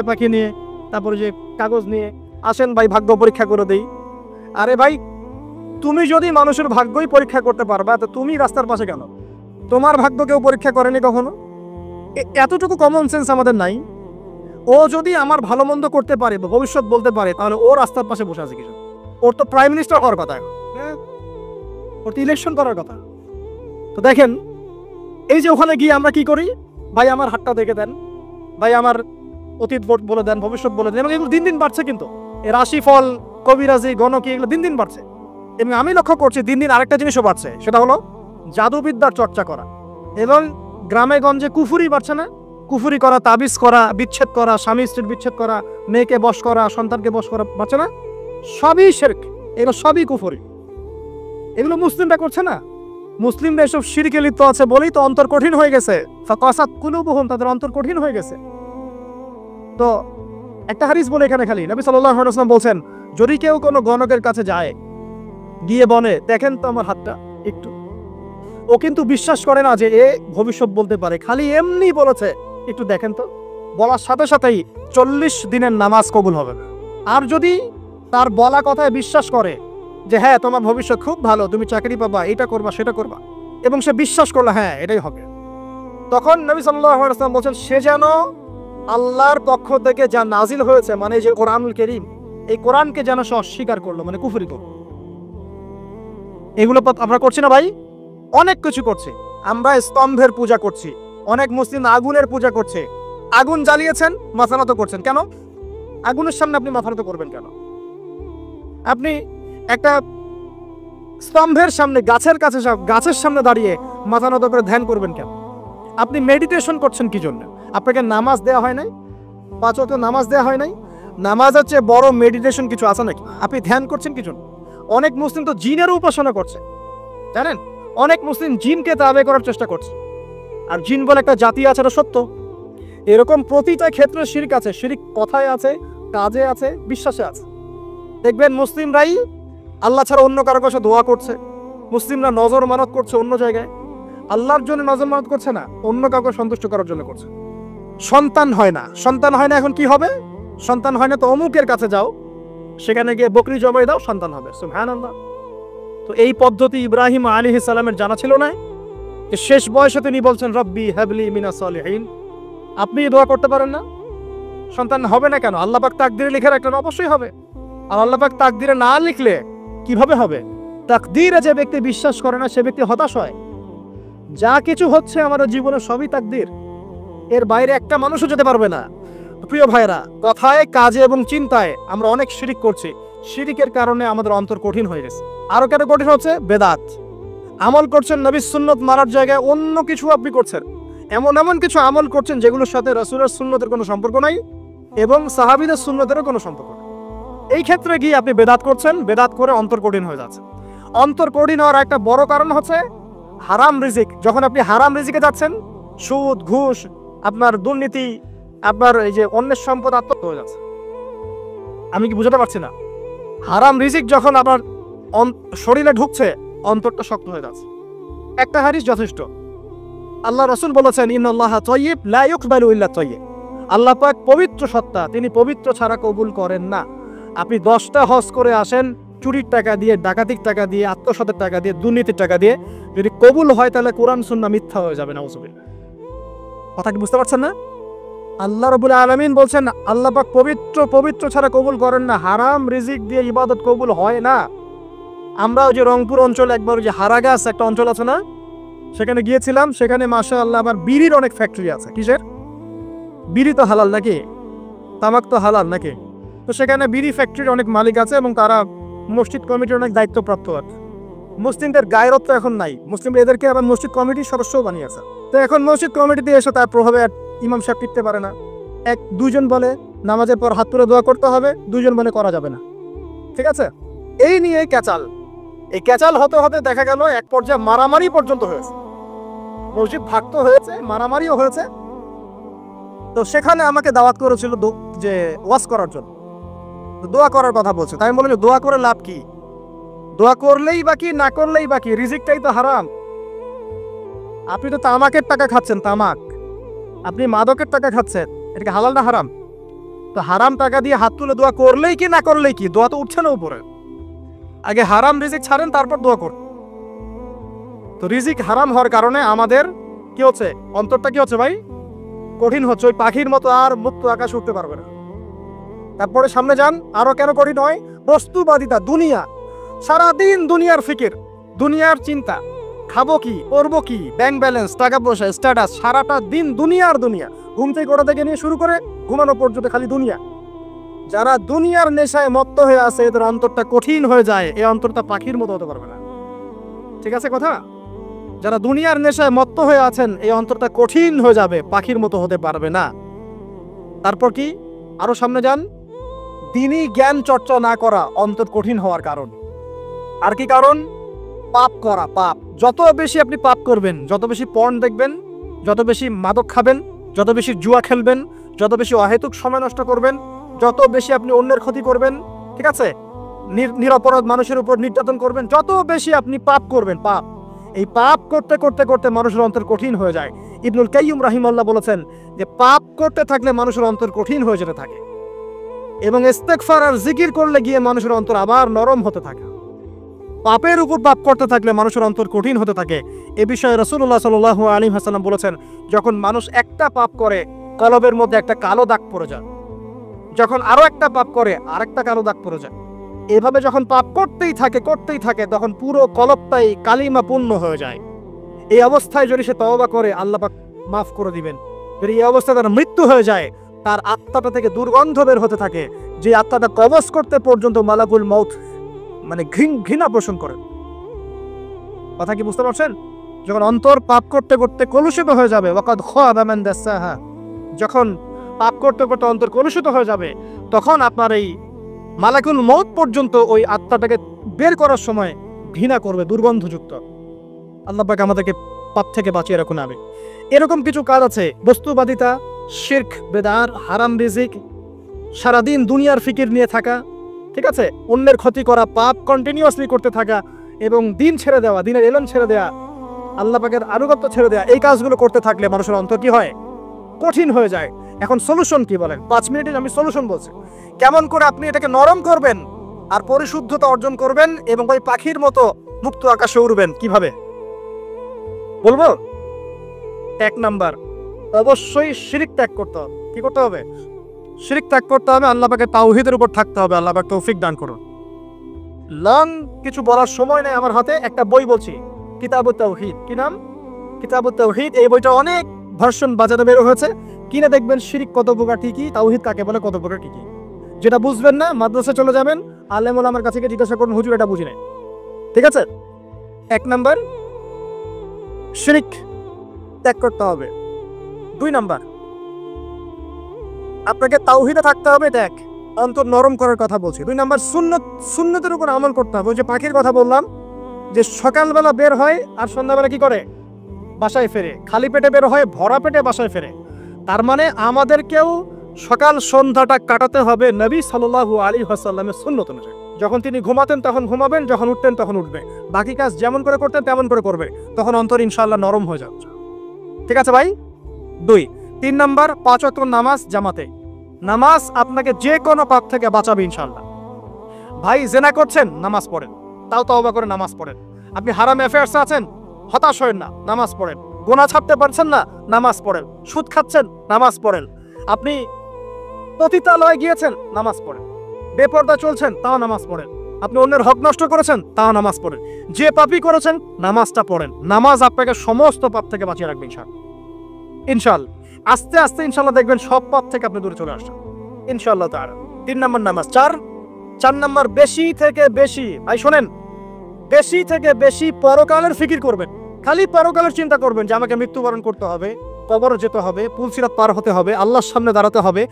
পাখি নিয়ে, তারপরে যে কাগজ নিয়ে, আসেন ভাই ভাগ্য পরীক্ষা করে দেই। আরে ভাই, তুমি যদি মানুষের ভাগ্যই পরীক্ষা করতে পারবা, তো তুমি রাস্তার পাশে কেন? তোমার ভাগ্য কেউ পরীক্ষা করেনি কখনো? এতটুকু কমন সেন্স আমাদের নাই? ও যদি আমার ভালো মন্দ করতে পারে বা ভবিষ্যৎ বলতে পারে, তাহলে ও রাস্তার পাশে বসে আছে কিছু? ওর তো প্রাইম মিনিস্টার হওয়ার কথা, ওর তো ইলেকশন করার কথা। তো দেখেন, এই যে ওখানে গিয়ে আমরা কি করি, ভাই আমার হাতটা দেখে দেন, ভাই আমার অতীত বলে দেন, ভবিষ্যৎ বলে দেন, এবং এগুলো দিন দিন বাড়ছে। কিন্তু এই রাশিফল, কবিরাজি, গণকি, এগুলো দিন দিন বাড়ছে। এবং আমি লক্ষ্য করছি দিন দিন আরেকটা জিনিসও বাড়ছে, সেটা হলো জাদুবিদ্যার চর্চা করা। এবং গ্রামে গঞ্জে কুফুরি বাড়ছে না? কুফুরি করা, তাবিজ করা, বিচ্ছেদ করা, স্বামী স্ত্রীর বিচ্ছেদ করা, মেয়েকে বশ করা, সন্তানকে বশ করা বাড়ছে না? সবই শিরক, এগুলো সবই কুফুরি। এগুলো মুসলিমরা করছে না। মুসলিমরা এসব শিরকে লিপ্ত আছে বলেই তো অন্তর কঠিন হয়ে গেছে। ফাকাসাত কুলুবুহুম, তাদের অন্তর কঠিন হয়ে গেছে। তো একটা হাদিস বলে এখানে খালি, নবী সাল্লাল্লাহু আলাইহি ওয়াসাল্লাম বলছেন, যদি কেউ কোনো গণকের কাছে যায়, গিয়ে বলে দেখেন তো আমার হাতটা একটু, ও কিন্তু বিশ্বাস করে না যে এ ভবিষ্যৎ বলতে পারে, খালি এমনি বলেছে একটু দেখেন তো, বলার সাথে সাথেই 40 দিনের নামাজ কবুল হবে। আর যদি তার বলা কথায় বিশ্বাস করে যে হ্যাঁ তোমার ভবিষ্যৎ খুব ভালো, তুমি চাকরি পাবা, এটা করবা সেটা করবা, এবং সে বিশ্বাস করলো হ্যাঁ এটাই হবে, তখন নবী সাল্লাল্লাহু আলাইহি ওয়াসাল্লাম বলেন সে যেন আল্লাহর পক্ষ থেকে যা নাজিল হয়েছে, মানে যে কোরআনুল কারীম, এই কোরআনকে যেন সে অস্বীকার করলো, মানে কুফরি করলো। এগুলো আমরা করছি না ভাই? অনেক কিছু করছি আমরা। স্তম্ভের পূজা করছি, অনেক মুসলিম আগুনের পূজা করছে। আগুন জ্বালিয়েছেন, মাথা নত করছেন কেন? আগুনের সামনে আপনি মাথা নত করবেন কেন? আপনি একটা স্তম্ভের সামনে, গাছের কাছে, গাছের সামনে দাঁড়িয়ে মাথা নত করে ধ্যান করবেন কেন? আপনি মেডিটেশন করছেন কি জন্য? আপনাকে নামাজ দেওয়া হয় নাই? 5 ওয়াক্ত নামাজ দেওয়া হয় নাই? নামাজের চেয়ে বড় মেডিটেশন কিছু আছে নাকি? আপনি ধ্যান করছেন কি জন্য? অনেক মুসলিম তো জিনের উপাসনা করছে, জানেন? অনেক মুসলিম জিনকে তাবে করার চেষ্টা করছে। আর জিন বলে একটা জাতি আছে, এটা সত্য। এরকম প্রতিটা ক্ষেত্রে শিরক আছে। শিরক কথায় আছে, কাজে আছে, বিশ্বাসে আছে। দেখবেন মুসলিমরাই আল্লাহ ছাড়া অন্য কারো কাছে দোয়া করছে, মুসলিমরা নজর মানত করছে অন্য জায়গায়, আল্লাহর জন্য নজর মানত করছে না, অন্য কাউকে সন্তুষ্ট করার জন্য করছে। সন্তান হয় না, সন্তান হয় না, এখন কি হবে? সন্তান হয় না তো অমুকের কাছে যাও, সেখানে গিয়ে বকরি জবাই দাও, সন্তান হবে। সুবহানাল্লাহ। তো এই পদ্ধতি ইব্রাহিম আলাইহিস সালামের জানা ছিল না, যে শেষ বয়সে তিনি বলছেন রব্বি হাবলি মিনাস সালিহিন। আপনি দোয়া করতে পারেন না? সন্তান হবে না কেন? আল্লাহ পাক তাকদীরে লিখে রাখলেন, অবশ্যই হবে। আর আল্লাহ পাক তাকদীরে না লিখলে কিভাবে হবে? তাকদীরে যে ব্যক্তি বিশ্বাস করে না, সে ব্যক্তি হতাশ হয়। যা কিছু হচ্ছে আমাদের জীবনে সবই তাকদীর, এর বাইরে একটা মানুষও যেতে পারবে না। প্রিয় ভাইরা, কথায়, কাজে এবং চিন্তায় আমরা অনেক শিরিক করছি। শিরিকের কারণে আমাদের অন্তর কঠিন হয়ে গেছে। আরো কেন কঠিন হচ্ছে? বেদাত। আমল করছেন নবীর সুন্নত মারার জায়গায় অন্য কিছু আপনি করছেন। এমন এমন কিছু আমল করছেন যেগুলোর সাথে রাসূলের সুন্নতের কোনো সম্পর্ক নাই এবং সাহাবীদের সুন্নতেরও কোনো সম্পর্ক নেই। এই ক্ষেত্রে গিয়ে আপনি বেদাত করছেন, বেদাত করে অন্তর কঠিন হয়ে যাচ্ছে। অন্তর কঠিন হওয়ার একটা বড় কারণ হচ্ছে হারাম রিজিক। যখন আপনি হারাম রিজিকে যাচ্ছেন, সুদ, ঘুষ, আপনার দুর্নীতি, আপনার এই যে অন্যের সম্পদ আত্মসাৎ হয়ে যাচ্ছে। আমি কি বুঝাতে পারছি না? হারাম রিজিক যখন আপনার শরীরে ঢুকছে, অন্তরটা শক্ত হয়ে যাচ্ছে। একটা হাদিস যথেষ্ট। আল্লাহ রাসূল বলেছেন, ইন্নাল্লাহা তাইয়্যিব লা ইকবালু ইল্লা তাইয়্যিব। আল্লাহ পাক পবিত্র সত্তা, তিনি পবিত্র ছাড়া কবুল করেন না। আপনি 10টা হজ করে আসেন, চুরির টাকা দিয়ে, ডাকাতির টাকা দিয়ে, আত্মসাতের টাকা দিয়ে, দুর্নীতির টাকা দিয়ে, যদি কবুল হয় তাহলে কোরআন সুন্নাহ মিথ্যা হয়ে যাবে। নাউযুবিল্লাহ। কথা কি বুঝতে পারছেন না? আল্লাহ রাব্বুল আলামিন বলছেন আল্লাহ পাক পবিত্র ছাড়া কবুল করেন না। হারাম রিজিক দিয়ে ইবাদত কবুল হয় না। আমরা ওই যে রংপুর অঞ্চলে একবার ওই যে হারাগাছ একটা অঞ্চল আছে না, সেখানে গিয়েছিলাম। সেখানে মাশাআল্লাহ আবার বিড়ির অনেক ফ্যাক্টরি আছে। কিসের? বিড়ি তো হালাল নাকি? তামাক তো হালাল নাকি? তো সেখানে বিড়ি ফ্যাক্টরির অনেক মালিক আছে এবং তারা মসজিদ কমিটির অনেক দায়িত্বপ্রাপ্ত আছে। মুসলিমদের গায়রত তো এখন নাই, মুসলিমরা এদেরকে আবার মসজিদ কমিটির সদস্যও বানিয়েছে। তো এখন মসজিদ কমিটিতে এসে তার প্রভাবে ইমাম সাহেব টিকতে পারে না। দুইজন বলে নামাজের পর হাত তুলে দোয়া করতে হবে, দুইজন বলে করা যাবে না। ঠিক আছে? এই নিয়ে ক্যাচাল। এই ক্যাচাল হতে হতে দেখা গেল এক পর্যায়ে মারামারি পর্যন্ত হয়েছে। মসজিদ ভাগতো হয়েছে, মারামারিও হয়েছে। তো সেখানে আমাকে দাওয়াত করেছিল যে ওয়াজ করার জন্য, দোয়া করার কথা বলছে। তাই আমি বললাম দোয়া করে লাভ কি? দোয়া করলেই বাকি, না করলেই বাকি, রিজিকটাই তো হারাম। আপনি তো তামাকের টাকা খাচ্ছেন, তামাক। আপনি মাদকের টাকা খাচ্ছেন, এটা কি হালাল না হারাম? তো হারাম টাকা দিয়ে হাত তুলে দোয়া করলেই কি, না করলেই কি? দোয়া তো উঠছে না উপরে। আগে হারাম রিজিক ছাড়েন, তারপর দোয়া করুন। তো রিজিক হারাম হওয়ার কারণে আমাদের কি হচ্ছে, অন্তরটা কি হচ্ছে ভাই, কঠিন হচ্ছে। ওই পাখির মতো আর মুক্ত আকাশে উঠতে পারবে না। তারপরে সামনে যান, আরো কেন কঠিন হয়, বস্তুবাদিতা, দুনিয়া, সারাদিন দুনিয়ার ফিকির, দুনিয়ার চিন্তা, খাবো কি, করবো কি, ব্যাংক ব্যালেন্স, টাকা পয়সা, স্ট্যাটাস, সারাটা দিন দুনিয়ার দুনিয়া। ঘুম থেকে ওঠা থেকে নিয়ে শুরু করে ঘুমানো পর্যন্ত খালি দুনিয়া। যারা দুনিয়ার নেশায় মত্ত হয়ে আছে, এদের অন্তরটা কঠিন হয়ে যায়, এই অন্তরটা পাখির মতো হতে পারবে না। ঠিক আছে কথা? যারা দুনিয়ার নেশায় মত্ত হয়ে আছেন, এই অন্তরটা কঠিন হয়ে যাবে, পাখির মতো হতে পারবে না। তারপর কি, আরো সামনে যান, দিনই জ্ঞান চর্চা না করা অন্তর কঠিন হওয়ার কারণ। আর কি কারণ, পাপ করা, পাপ। যত বেশি আপনি পাপ করবেন, যত বেশি পর্ন দেখবেন, যত বেশি মাদক খাবেন, যত বেশি জুয়া খেলবেন, যত বেশি অহেতুক সময় নষ্ট করবেন, যত বেশি আপনি অন্যের ক্ষতি করবেন, ঠিক আছে, নিরপরাধ মানুষের উপর নির্যাতন করবেন, যত বেশি আপনি পাপ করবেন, পাপ, এই পাপ করতে করতে করতে মানুষের অন্তর কঠিন হয়ে যায়। ইবনুল কাইয়্যিম রাহিমাহুল্লাহ বলেছেন যে পাপ করতে থাকলে মানুষের অন্তর কঠিন হয়ে যেতে থাকে, এবং ইস্তেগফার আর জিকির করলে গিয়ে মানুষের অন্তর আবার নরম হতে থাকে। পাপের উপর পাপ করতে থাকলে মানুষের অন্তর কঠিন হতে থাকে। এ বিষয়ে রাসূলুল্লাহ সাল্লাল্লাহু আলাইহি ওয়াসাল্লাম বলেছেন, যখন মানুষ একটা পাপ করে কলবের মধ্যে একটা কালো দাগ পড়ে যায়, যখন আরো একটা পাপ করে আরেকটা কালো দাগ পড়ে যায়। এভাবে যখন পাপ করতেই থাকে তখন পুরো কলবটাই কালিমা পূর্ণ হয়ে যায়। এই অবস্থায় যদি সে তওবা করে, আল্লাহ পাক মাফ করে দিবেন। যদি এই অবস্থায় তার মৃত্যু হয়ে যায়, তার আত্মাটা থেকে দুর্গন্ধ বের হতে থাকে, যে আত্মাটা কবজ করতে পর্যন্ত মালাকুল মউত মানে ঘৃণা পোষণ করেন। কথা কি বুঝতে পারছেন? যখন অন্তর পাপ করতে করতে কলুষিত হয়ে যাবে, ওয়াকাদ খাবা মান দাসাহা, যখন পাপ করতে করতে অন্তর কলুষিত হয়ে যাবে, তখন আপনার এই মালাকুল মউত পর্যন্ত ওই আত্মাটাকে বের করার সময় ঘৃণা করবে, দুর্গন্ধযুক্ত। আল্লাহ পাক আমাদেরকে পাপ থেকে বাঁচিয়ে রাখুন। আমি এরকম কিছু কাজ আছে, বস্তুবাদিতা, শিরক, বেদাত, হারাম রিজিক, সারাদিন দুনিয়ার ফিকির নিয়ে থাকা, ঠিক আছে, অন্যের ক্ষতি করা, পাপ কন্টিনিউয়াসলি করতে থাকা, এবং দিন ছেড়ে দেওয়া, দিনের এলেন ছেড়ে দেওয়া, আল্লাহ পাকের আনুগত্য ছেড়ে দেওয়া, এই কাজগুলো করতে থাকলে মানুষের অন্তর কি হয়, কঠিন হয়ে যায়। এখন সলিউশন কি বলেন? 5 মিনিটে আমি সলিউশন বলছি, কেমন করে আপনি এটাকে নরম করবেন আর পরিশুদ্ধতা অর্জন করবেন এবং ওই পাখির মতো মুক্ত আকাশে উড়বেন। কিভাবে বলবো? 1 নাম্বার, অবশ্যই শিরক ত্যাগ করতে হবে। কি করতে হবে? শিরক ত্যাগ করতে হবে, আল্লাহ পাকের তাওহীদের উপর থাকতে হবে। আল্লাহ পাক তৌফিক দান করুন। লং কিছু বলার সময় নেই আমার হাতে, একটা বই বলছি, কিতাবুত তাওহীদ। কি নাম? কিতাবুত তাওহীদ। এই বইটা অনেক ভার্সন বাজারে বের হয়েছে, কিনে দেখবেন শিরক কত প্রকার, কি কি, তাওহীদ কাকে বলে, কত প্রকার, কি কি। যেটা বুঝবেন না, মাদ্রাসায় চলে যাবেন, আলেম ওলামার কাছে গিয়ে জিজ্ঞাসা করুন, হুজুর এটা বুঝি নাই। ঠিক আছে? 1 নাম্বার, শিরক ত্যাগ করতে হবে। 2 নাম্বার, আপনাকে তাওহীদে থাকতে হবে। দেখ, অন্তর নরম করার কথা বলছি। 2 নাম্বার, সুন্নতের উপর আমল করতে হবে। ওই যে পাখির কথা বললাম, যে সকালবেলা বের হয় আর সন্ধ্যাবেলা কি করে, বাসায় ফেরে, খালি পেটে বের হয়, ভরা পেটে বাসায় ফেরে। তার মানে আমাদেরকেও সকাল সন্ধ্যাটা কাটাতে হবে নবী সাল্লাল্লাহু আলাইহি ওয়াসাল্লামের সুন্নত অনুযায়ী। যখন তিনি ঘুমাতেন তখন ঘুমাবেন, যখন উঠতেন তখন উঠবে, বাকি কাজ যেমন করে করতেন তেমন করে করবে, তখন অন্তর ইনশাআল্লাহ নরম হয়ে যাবে। ঠিক আছে ভাই? 2। 3 নাম্বার, 5 ওয়াক্ত নামাজ জামাতে। নামাজ আপনাকে যে কোনো পাপ থেকে বাঁচাবে ইনশাআল্লাহ। ভাই জেনা করছেন, নামাজ পড়েন, তাও তওবা করে নামাজ পড়েন। আপনি হারাম অ্যাফেয়ার্সে আছেন, হতাশ হয়েন না, নামাজ পড়েন। গুনাহ ছাড়তে পারছেন না, নামাজ পড়েন। সুদ খাচ্ছেন, নামাজ পড়েন। আপনি পতিতালয়ে গিয়েছেন, নামাজ পড়েন। বেপরদা চলছেন, তাও নামাজ পড়েন। আপনি অন্যের হক নষ্ট করেছেন, তাও নামাজ পড়েন। যে পাপই করেছেন, নামাজটা পড়েন। নামাজ আপনাকে সমস্ত পাপ থেকে বাঁচিয়ে রাখবে ইনশাআল্লাহ। ইনশাআল্লাহ আস্তে আস্তে ইনশাআল্লাহ দেখবেন সব পাপ থেকে আপনি দূরে চলে আসছেন ইনশাআল্লাহ তাআলা। 3 নাম্বার নামাজ। 4 নাম্বার, বেশি থেকে বেশি, ভাই শোনেন, বেশি থেকে বেশি পরকালের ফিকির করবেন। খালি পরকালের চিন্তা করবেন যে আমাকে মৃত্যুবরণ করতে হবে, কবরে যেতে হবে, পুলসিরাত পার হতে হবে, আল্লাহর সামনে দাঁড়াতে হবে।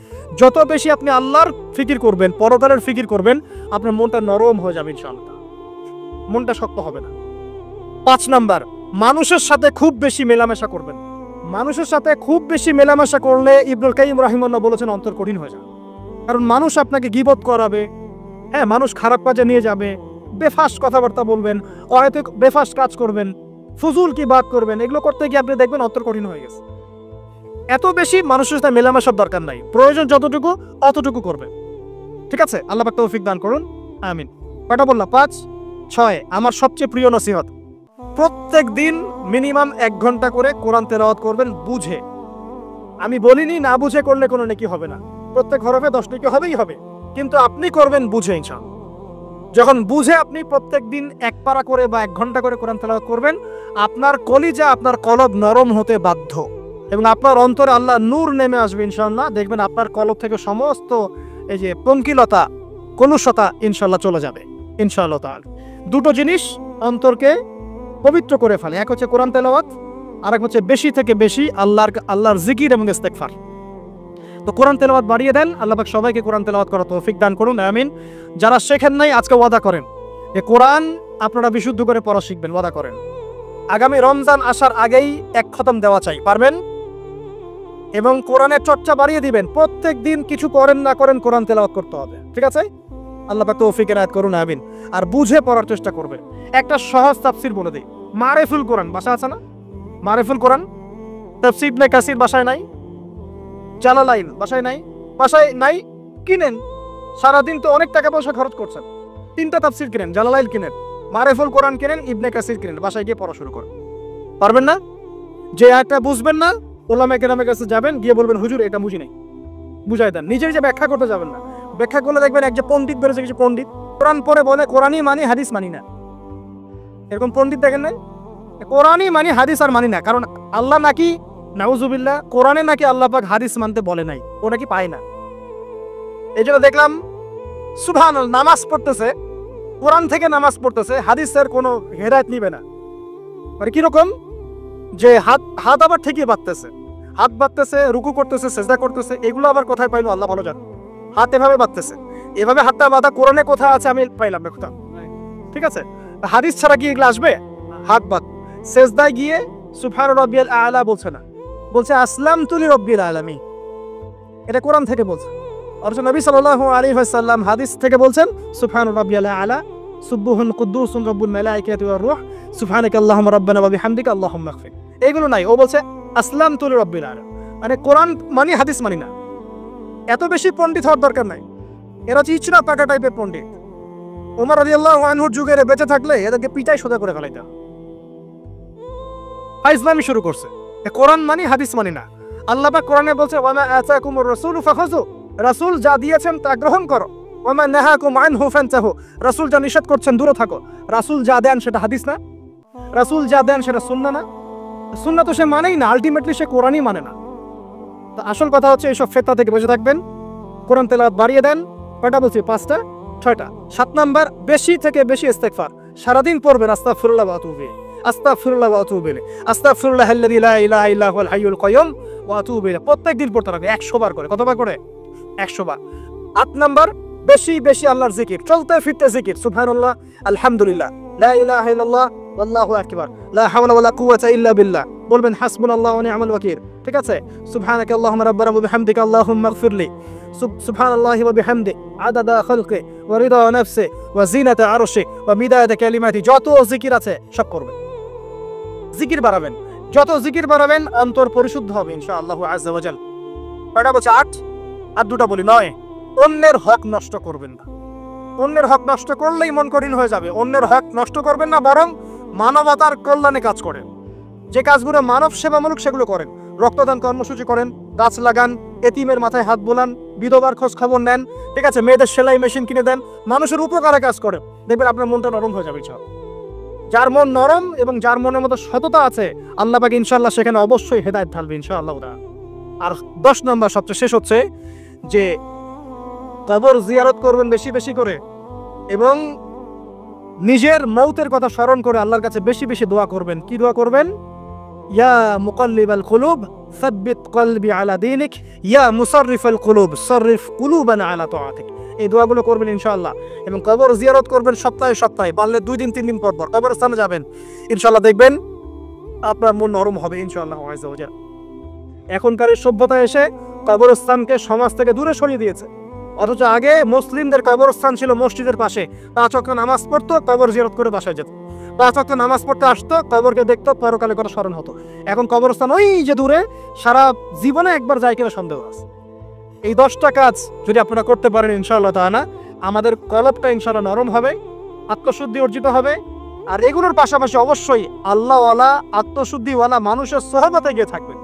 যত বেশি আপনি আল্লাহর ফিকির করবেন, পরকালের ফিকির করবেন, আপনার মনটা নরম হয়ে যাবে ইনশাআল্লাহ, মনটা শক্ত হবে না। 5 নাম্বার, মানুষের সাথে খুব বেশি মেলামেশা করবেন। মানুষের সাথে খুব বেশি মেলামেশা করলে ইবনুল কাইয়্যিম রাহিমাহুল্লাহ বলেছেন অন্তর কঠিন হয়ে যায়। কারণ মানুষ আপনাকে গীবত করাবে, হ্যাঁ, মানুষ খারাপ কাজে নিয়ে যাবে, বেফাস কথাবার্তা বলবেন, হয়তো বেফাস কাজ করবেন, ফুজুল কি বাদ করবেন, এগুলো করতে গিয়ে আপনি দেখবেন অন্তর কঠিন হয়ে গেছে। এত বেশি মানুষের সাথে মেলামেশার দরকার নাই, প্রয়োজন যতটুকু অতটুকু করবে। ঠিক আছে? আল্লাহ পাক তৌফিক দান করুন, আমিন। কয়টা বললাম? 5। 6 আমার সবচেয়ে প্রিয় নসিহত, প্রত্যেক দিন মিনিমাম 1 ঘন্টা করে কোরআন তেলাওয়াত করবেন বুঝে। আমি বলিনি না বুঝে করলে কোনো নেকি হবে না, প্রত্যেক হরফে 10 নেকি হবেই হবে, কিন্তু আপনি করবেন বুঝে ইনশাআল্লাহ। যখন বুঝে আপনি প্রত্যেক দিন 1 পারা করে বা 1 ঘন্টা করে কোরআন তেলাওয়াত করবেন, আপনার কলিজা আপনার কলব নরম হতে বাধ্য এবং আপনার অন্তরে আল্লাহ নূর নেমে আসবে ইনশাআল্লাহ। দেখবেন আপনার কলব থেকে সমস্ত এই যে পঙ্কিলতা কলুষতা ইনশাআল্লাহ চলে যাবে ইনশাআল্লাহ তাআলা। দুটো জিনিস অন্তরকে পবিত্র করে ফেলে, এক হচ্ছে কোরআন তেলাওয়াত, আর এক হচ্ছে বেশি থেকে বেশি আল্লাহর জিকির এবং ইস্তেগফার। তো কোরআন তেলাওয়াত বাড়িয়ে দেন, আল্লাহ পাক সবাইকে কোরআন তেলাওয়াত করার তৌফিক দান করুন, আমিন। যারা শেখেন নাই আজকে ওয়াদা করেন যে কোরআন আপনারা বিশুদ্ধ করে পড়া শিখবেন, ওয়াদা করেন। আগামী রমজান আসার আগেই 1 খতম দেওয়া চাই, পারবেন? এবং কোরআনের চর্চা বাড়িয়ে দিবেন, প্রত্যেক দিন কিছু করেন না করেন কোরআন তেলাওয়াত করতে হবে, ঠিক আছে? আল্লাহ পাক তৌফিক এনায়েত করুন, আমিন। আর বুঝে পড়ার চেষ্টা করবেন। একটা সহজ তাফসীর বলে দেই, মারিফুল কোরআন বাসা আছে না? মারিফুল কোরআন তাফসীর ইবনে কাসির বাসায় নাই, জালালাইন বাসায় নাই, বাসায় নাই কিনেন। সারাদিন তো অনেক টাকা পয়সা খরচ করছেন, 3টা তাফসীর কিনেন, জালালাইন কিনেন, মারিফুল কোরআন কিনেন, ইবনে কাসির কিনেন, বাসায় গিয়ে পড়া শুরু করেন। পারবেন না? যে একটা বুঝবেন না ওলামা কেরামের কাছে যাবেন, গিয়ে বলবেন হুজুর এটা বুঝি নাই, বুঝাই দেন। নিজে যে ব্যাখ্যা করতে যাবেন না, ব্যাখ্যা করলে দেখবেন এক যে পণ্ডিত বেরোছে, কিছু পণ্ডিত কোরআন পড়ে বলে কোরআনই মানি হাদিস মানি না, এরকম পণ্ডিত দেখেন নাই? কোরআনই মানি হাদিস আর মানি না, কারণ আল্লাহ নাকি নাউজুবিল্লাহ কোরআনে নাকি আল্লাহ পাক হাদিস মানতে বলে নাই, ও নাকি পায় না। এই জন্য দেখলাম সুবহানাল্লাহ নামাজ পড়তেছে, কোরআন থেকে নামাজ পড়তেছে, হাদিসের কোনো হেদায়েত নিবে না। মানে কিরকম যে হাত আবার ঠিকই বাঁধতেছে, হাত বাঁধতেছে, রুকু করতেছে, সেজদা করতেছে, এগুলো আবার কোথায় পাইলো আল্লাহ ভালো জানে। হাত এভাবে বাঁধতেছে, এভাবে হাতটা বাঁধা কোরআনে কোথায় আছে আমি পাইলাম না কোথাও, ঠিক আছে? হাদিস ছাড়া কি এগুলো আসবে? হাত বাঁধ, সেজদায় গিয়ে সুবহান রাব্বিয়াল আ'লা বলছে না, বলছে আসলামতু লিরাব্বিল আলামিন, এটা কোরআন থেকে বলছে। অথচ নবী সাল্লাল্লাহু আলাইহি ওয়াসাল্লাম হাদিস থেকে বলছেন সুবহান রাব্বিয়াল আ'লা সুবহুন কুদ্দুসুন রাব্বুল মালাইকাতি ওয়ার রূহ সুবহানাকা আল্লাহুম্মা রাব্বানা ওয়া বিহামদিকা আল্লাহুম্মা ইগফির, এগুলো নাই। ও বলছে আসলামতু লিরাব্বিল আলামিন, মানে কোরআন মানি হাদিস মানি না। এত বেশি পণ্ডিত হওয়ার দরকার নাই, এরা হচ্ছে ইচনা পাকা টাইপের পণ্ডিত। ওমর রাদিয়াল্লাহু আনহুর যুগে বেঁচে থাকলে এদেরকে পিটাই সোজা করে ফেলাইতা। ইসলামী শুরু করছে, কোরআন মানি হাদিস মানি না। আল্লাহ পাক কোরআনে বলছে ওয়ামা আতাকুমুর রাসূলু ফাখাযু, রাসূল যা দিয়েছেন তা গ্রহণ করো, ওয়ামা নাহাকুম আনহু ফান্তাহু, রাসূল যা নিষেধ করছেন দূরে থাকো। রাসূল যা দেন সেটা হাদিস না, রাসূল যা দেন সেটা সুন্নাহ না, সুন্নাহ তো সে মানেই না, আলটিমেটলি সে কোরআনই মানে না। তো আসল কথা হচ্ছে এইসব ফিতনা থেকে বেঁচে থাকবেন, কোরআন তেলাওয়াত বাড়িয়ে দেন। কয়টা বলছি? 5টা 6টা। 7 নাম্বার বেশি থেকে বেশি ইস্তেগফার, সারাদিন পড়বেন আস্তাগফিরুল্লাহ ওয়া আতুবু ইলাইহি, আস্তাগফিরুল্লাহ ওয়া আতুবু ইলাইহি, আস্তাগফিরুল্লাহাল্লাযী লা ইলাহা ইল্লা হুয়াল হাইয়ুল কাইয়্যুম ওয়া আতুবু ইলাইহি। প্রত্যেক দিন পড়তে হবে 100 বার করে। কতবার করে? 100 বার। 8 নাম্বার বেশি বেশি আল্লাহর জিকির, চলতে ফিরতে জিকির, সুবহানাল্লাহ, আলহামদুলিল্লাহ, লা ইলাহা ইল্লাল্লাহ, আল্লাহু আকবার, লা হাওলা ওয়ালা কুওয়াতা ইল্লা বিল্লাহ। বলবেন হাসবুনাল্লাহু ওয়া নি'মাল ওয়াকিল, ঠিক আছে? সুবহানাকা আল্লাহুম্মা রাব্বানা ওয়া বিহামদিকা আল্লাহুম্মা ইগফিরলি, সুবহানাল্লাহি ওয়া বিহামদি আদাদা খালকি ওয়া রিদা নাফসি ওয়া জিনাতা আরশি ওয়া মিদাদা কালিমাতি। যত জিকির আছে সব করবেন, জিকির বাড়াবেন। যত জিকির বাড়াবেন অন্তর পরিশুদ্ধ হবে ইনশাআল্লাহ আযজা ওয়া জাল। কয়টা বলছে? 8। আর 2টা বলি। 9, অন্যের হক নষ্ট করবেন না। অন্যের হক নষ্ট করলেই মন কঠিন হয়ে যাবে। অন্যের হক নষ্ট করবেন না, বরং মানবতার কল্যাণে কাজ করেন। যে কাজগুলো মানব সেবামূলক সেগুলো করেন। রক্তদান কর্মসূচি করেন, গাছ লাগান, এতিমের মাথায় হাত বোলান, বিধবার খোঁজ খবর নেন, ঠিক আছে? মেয়েদের সেলাই মেশিন কিনে দেন, মানুষের উপকারে কাজ করেন। দেখবেন আপনার মনটা নরম হয়ে যাবে। যার মন নরম এবং যার মনের মধ্যে সততা আছে, আল্লাহ পাক ইনশাআল্লাহ সেখানে অবশ্যই হেদায়েত ঢালবে ইনশাআল্লাহ। আর 10 নম্বর সবচেয়ে শেষ হচ্ছে যে কবর জিয়ারত করবেন বেশি বেশি করে এবং নিজের মৌতের কথা স্মরণ করে আল্লাহর কাছে বেশি বেশি দোয়া করবেন। কি দোয়া করবেন? ইয়া মুকাল্লিবাল কুলুব সাব্বিত কলবি আলা দীনিক, ইয়া মুসাররিফাল কুলুব সাররিফ কুলুবানা আলা তাআতিক। এই দোয়াগুলো করবেন ইনশাআল্লাহ। এবং কবর জিয়ারত করবেন সপ্তাহে সপ্তাহে, পারলে 2 দিন 3 দিন পর পর কবরস্থানে যাবেন। ইনশাআল্লাহ দেখবেন আপনার মন নরম হবে ইনশাআল্লাহ আযজা ওয়া জাল। এখনকার সভ্যতায় এসে কবরস্থানকে সমাজ থেকে দূরে সরিয়ে দিয়েছে। অথচ আগে মুসলিমদের কবরস্থান ছিল মসজিদের পাশে, 5 ওয়াক্ত নামাজ পড়তো, কবর জিয়ারত করে বাসায় যেত। 5 ওয়াক্ত নামাজ পড়তে আসতো, কবরকে দেখতো, পরকালে কথা স্মরণ হতো। এখন কবরস্থান ওই যে দূরে, সারা জীবনে একবার যায় কিনা সন্দেহ আছে। এই 10টা কাজ যদি আপনারা করতে পারেন ইনশাআল্লাহ তাআলা, আমাদের কলবটা ইনশাআল্লাহ নরম হবে, আত্মশুদ্ধি অর্জিত হবে। আর এগুলোর পাশাপাশি অবশ্যই আল্লাহওয়ালা আত্মশুদ্ধিওয়ালা মানুষের সোহবতে গিয়ে থাকবেন।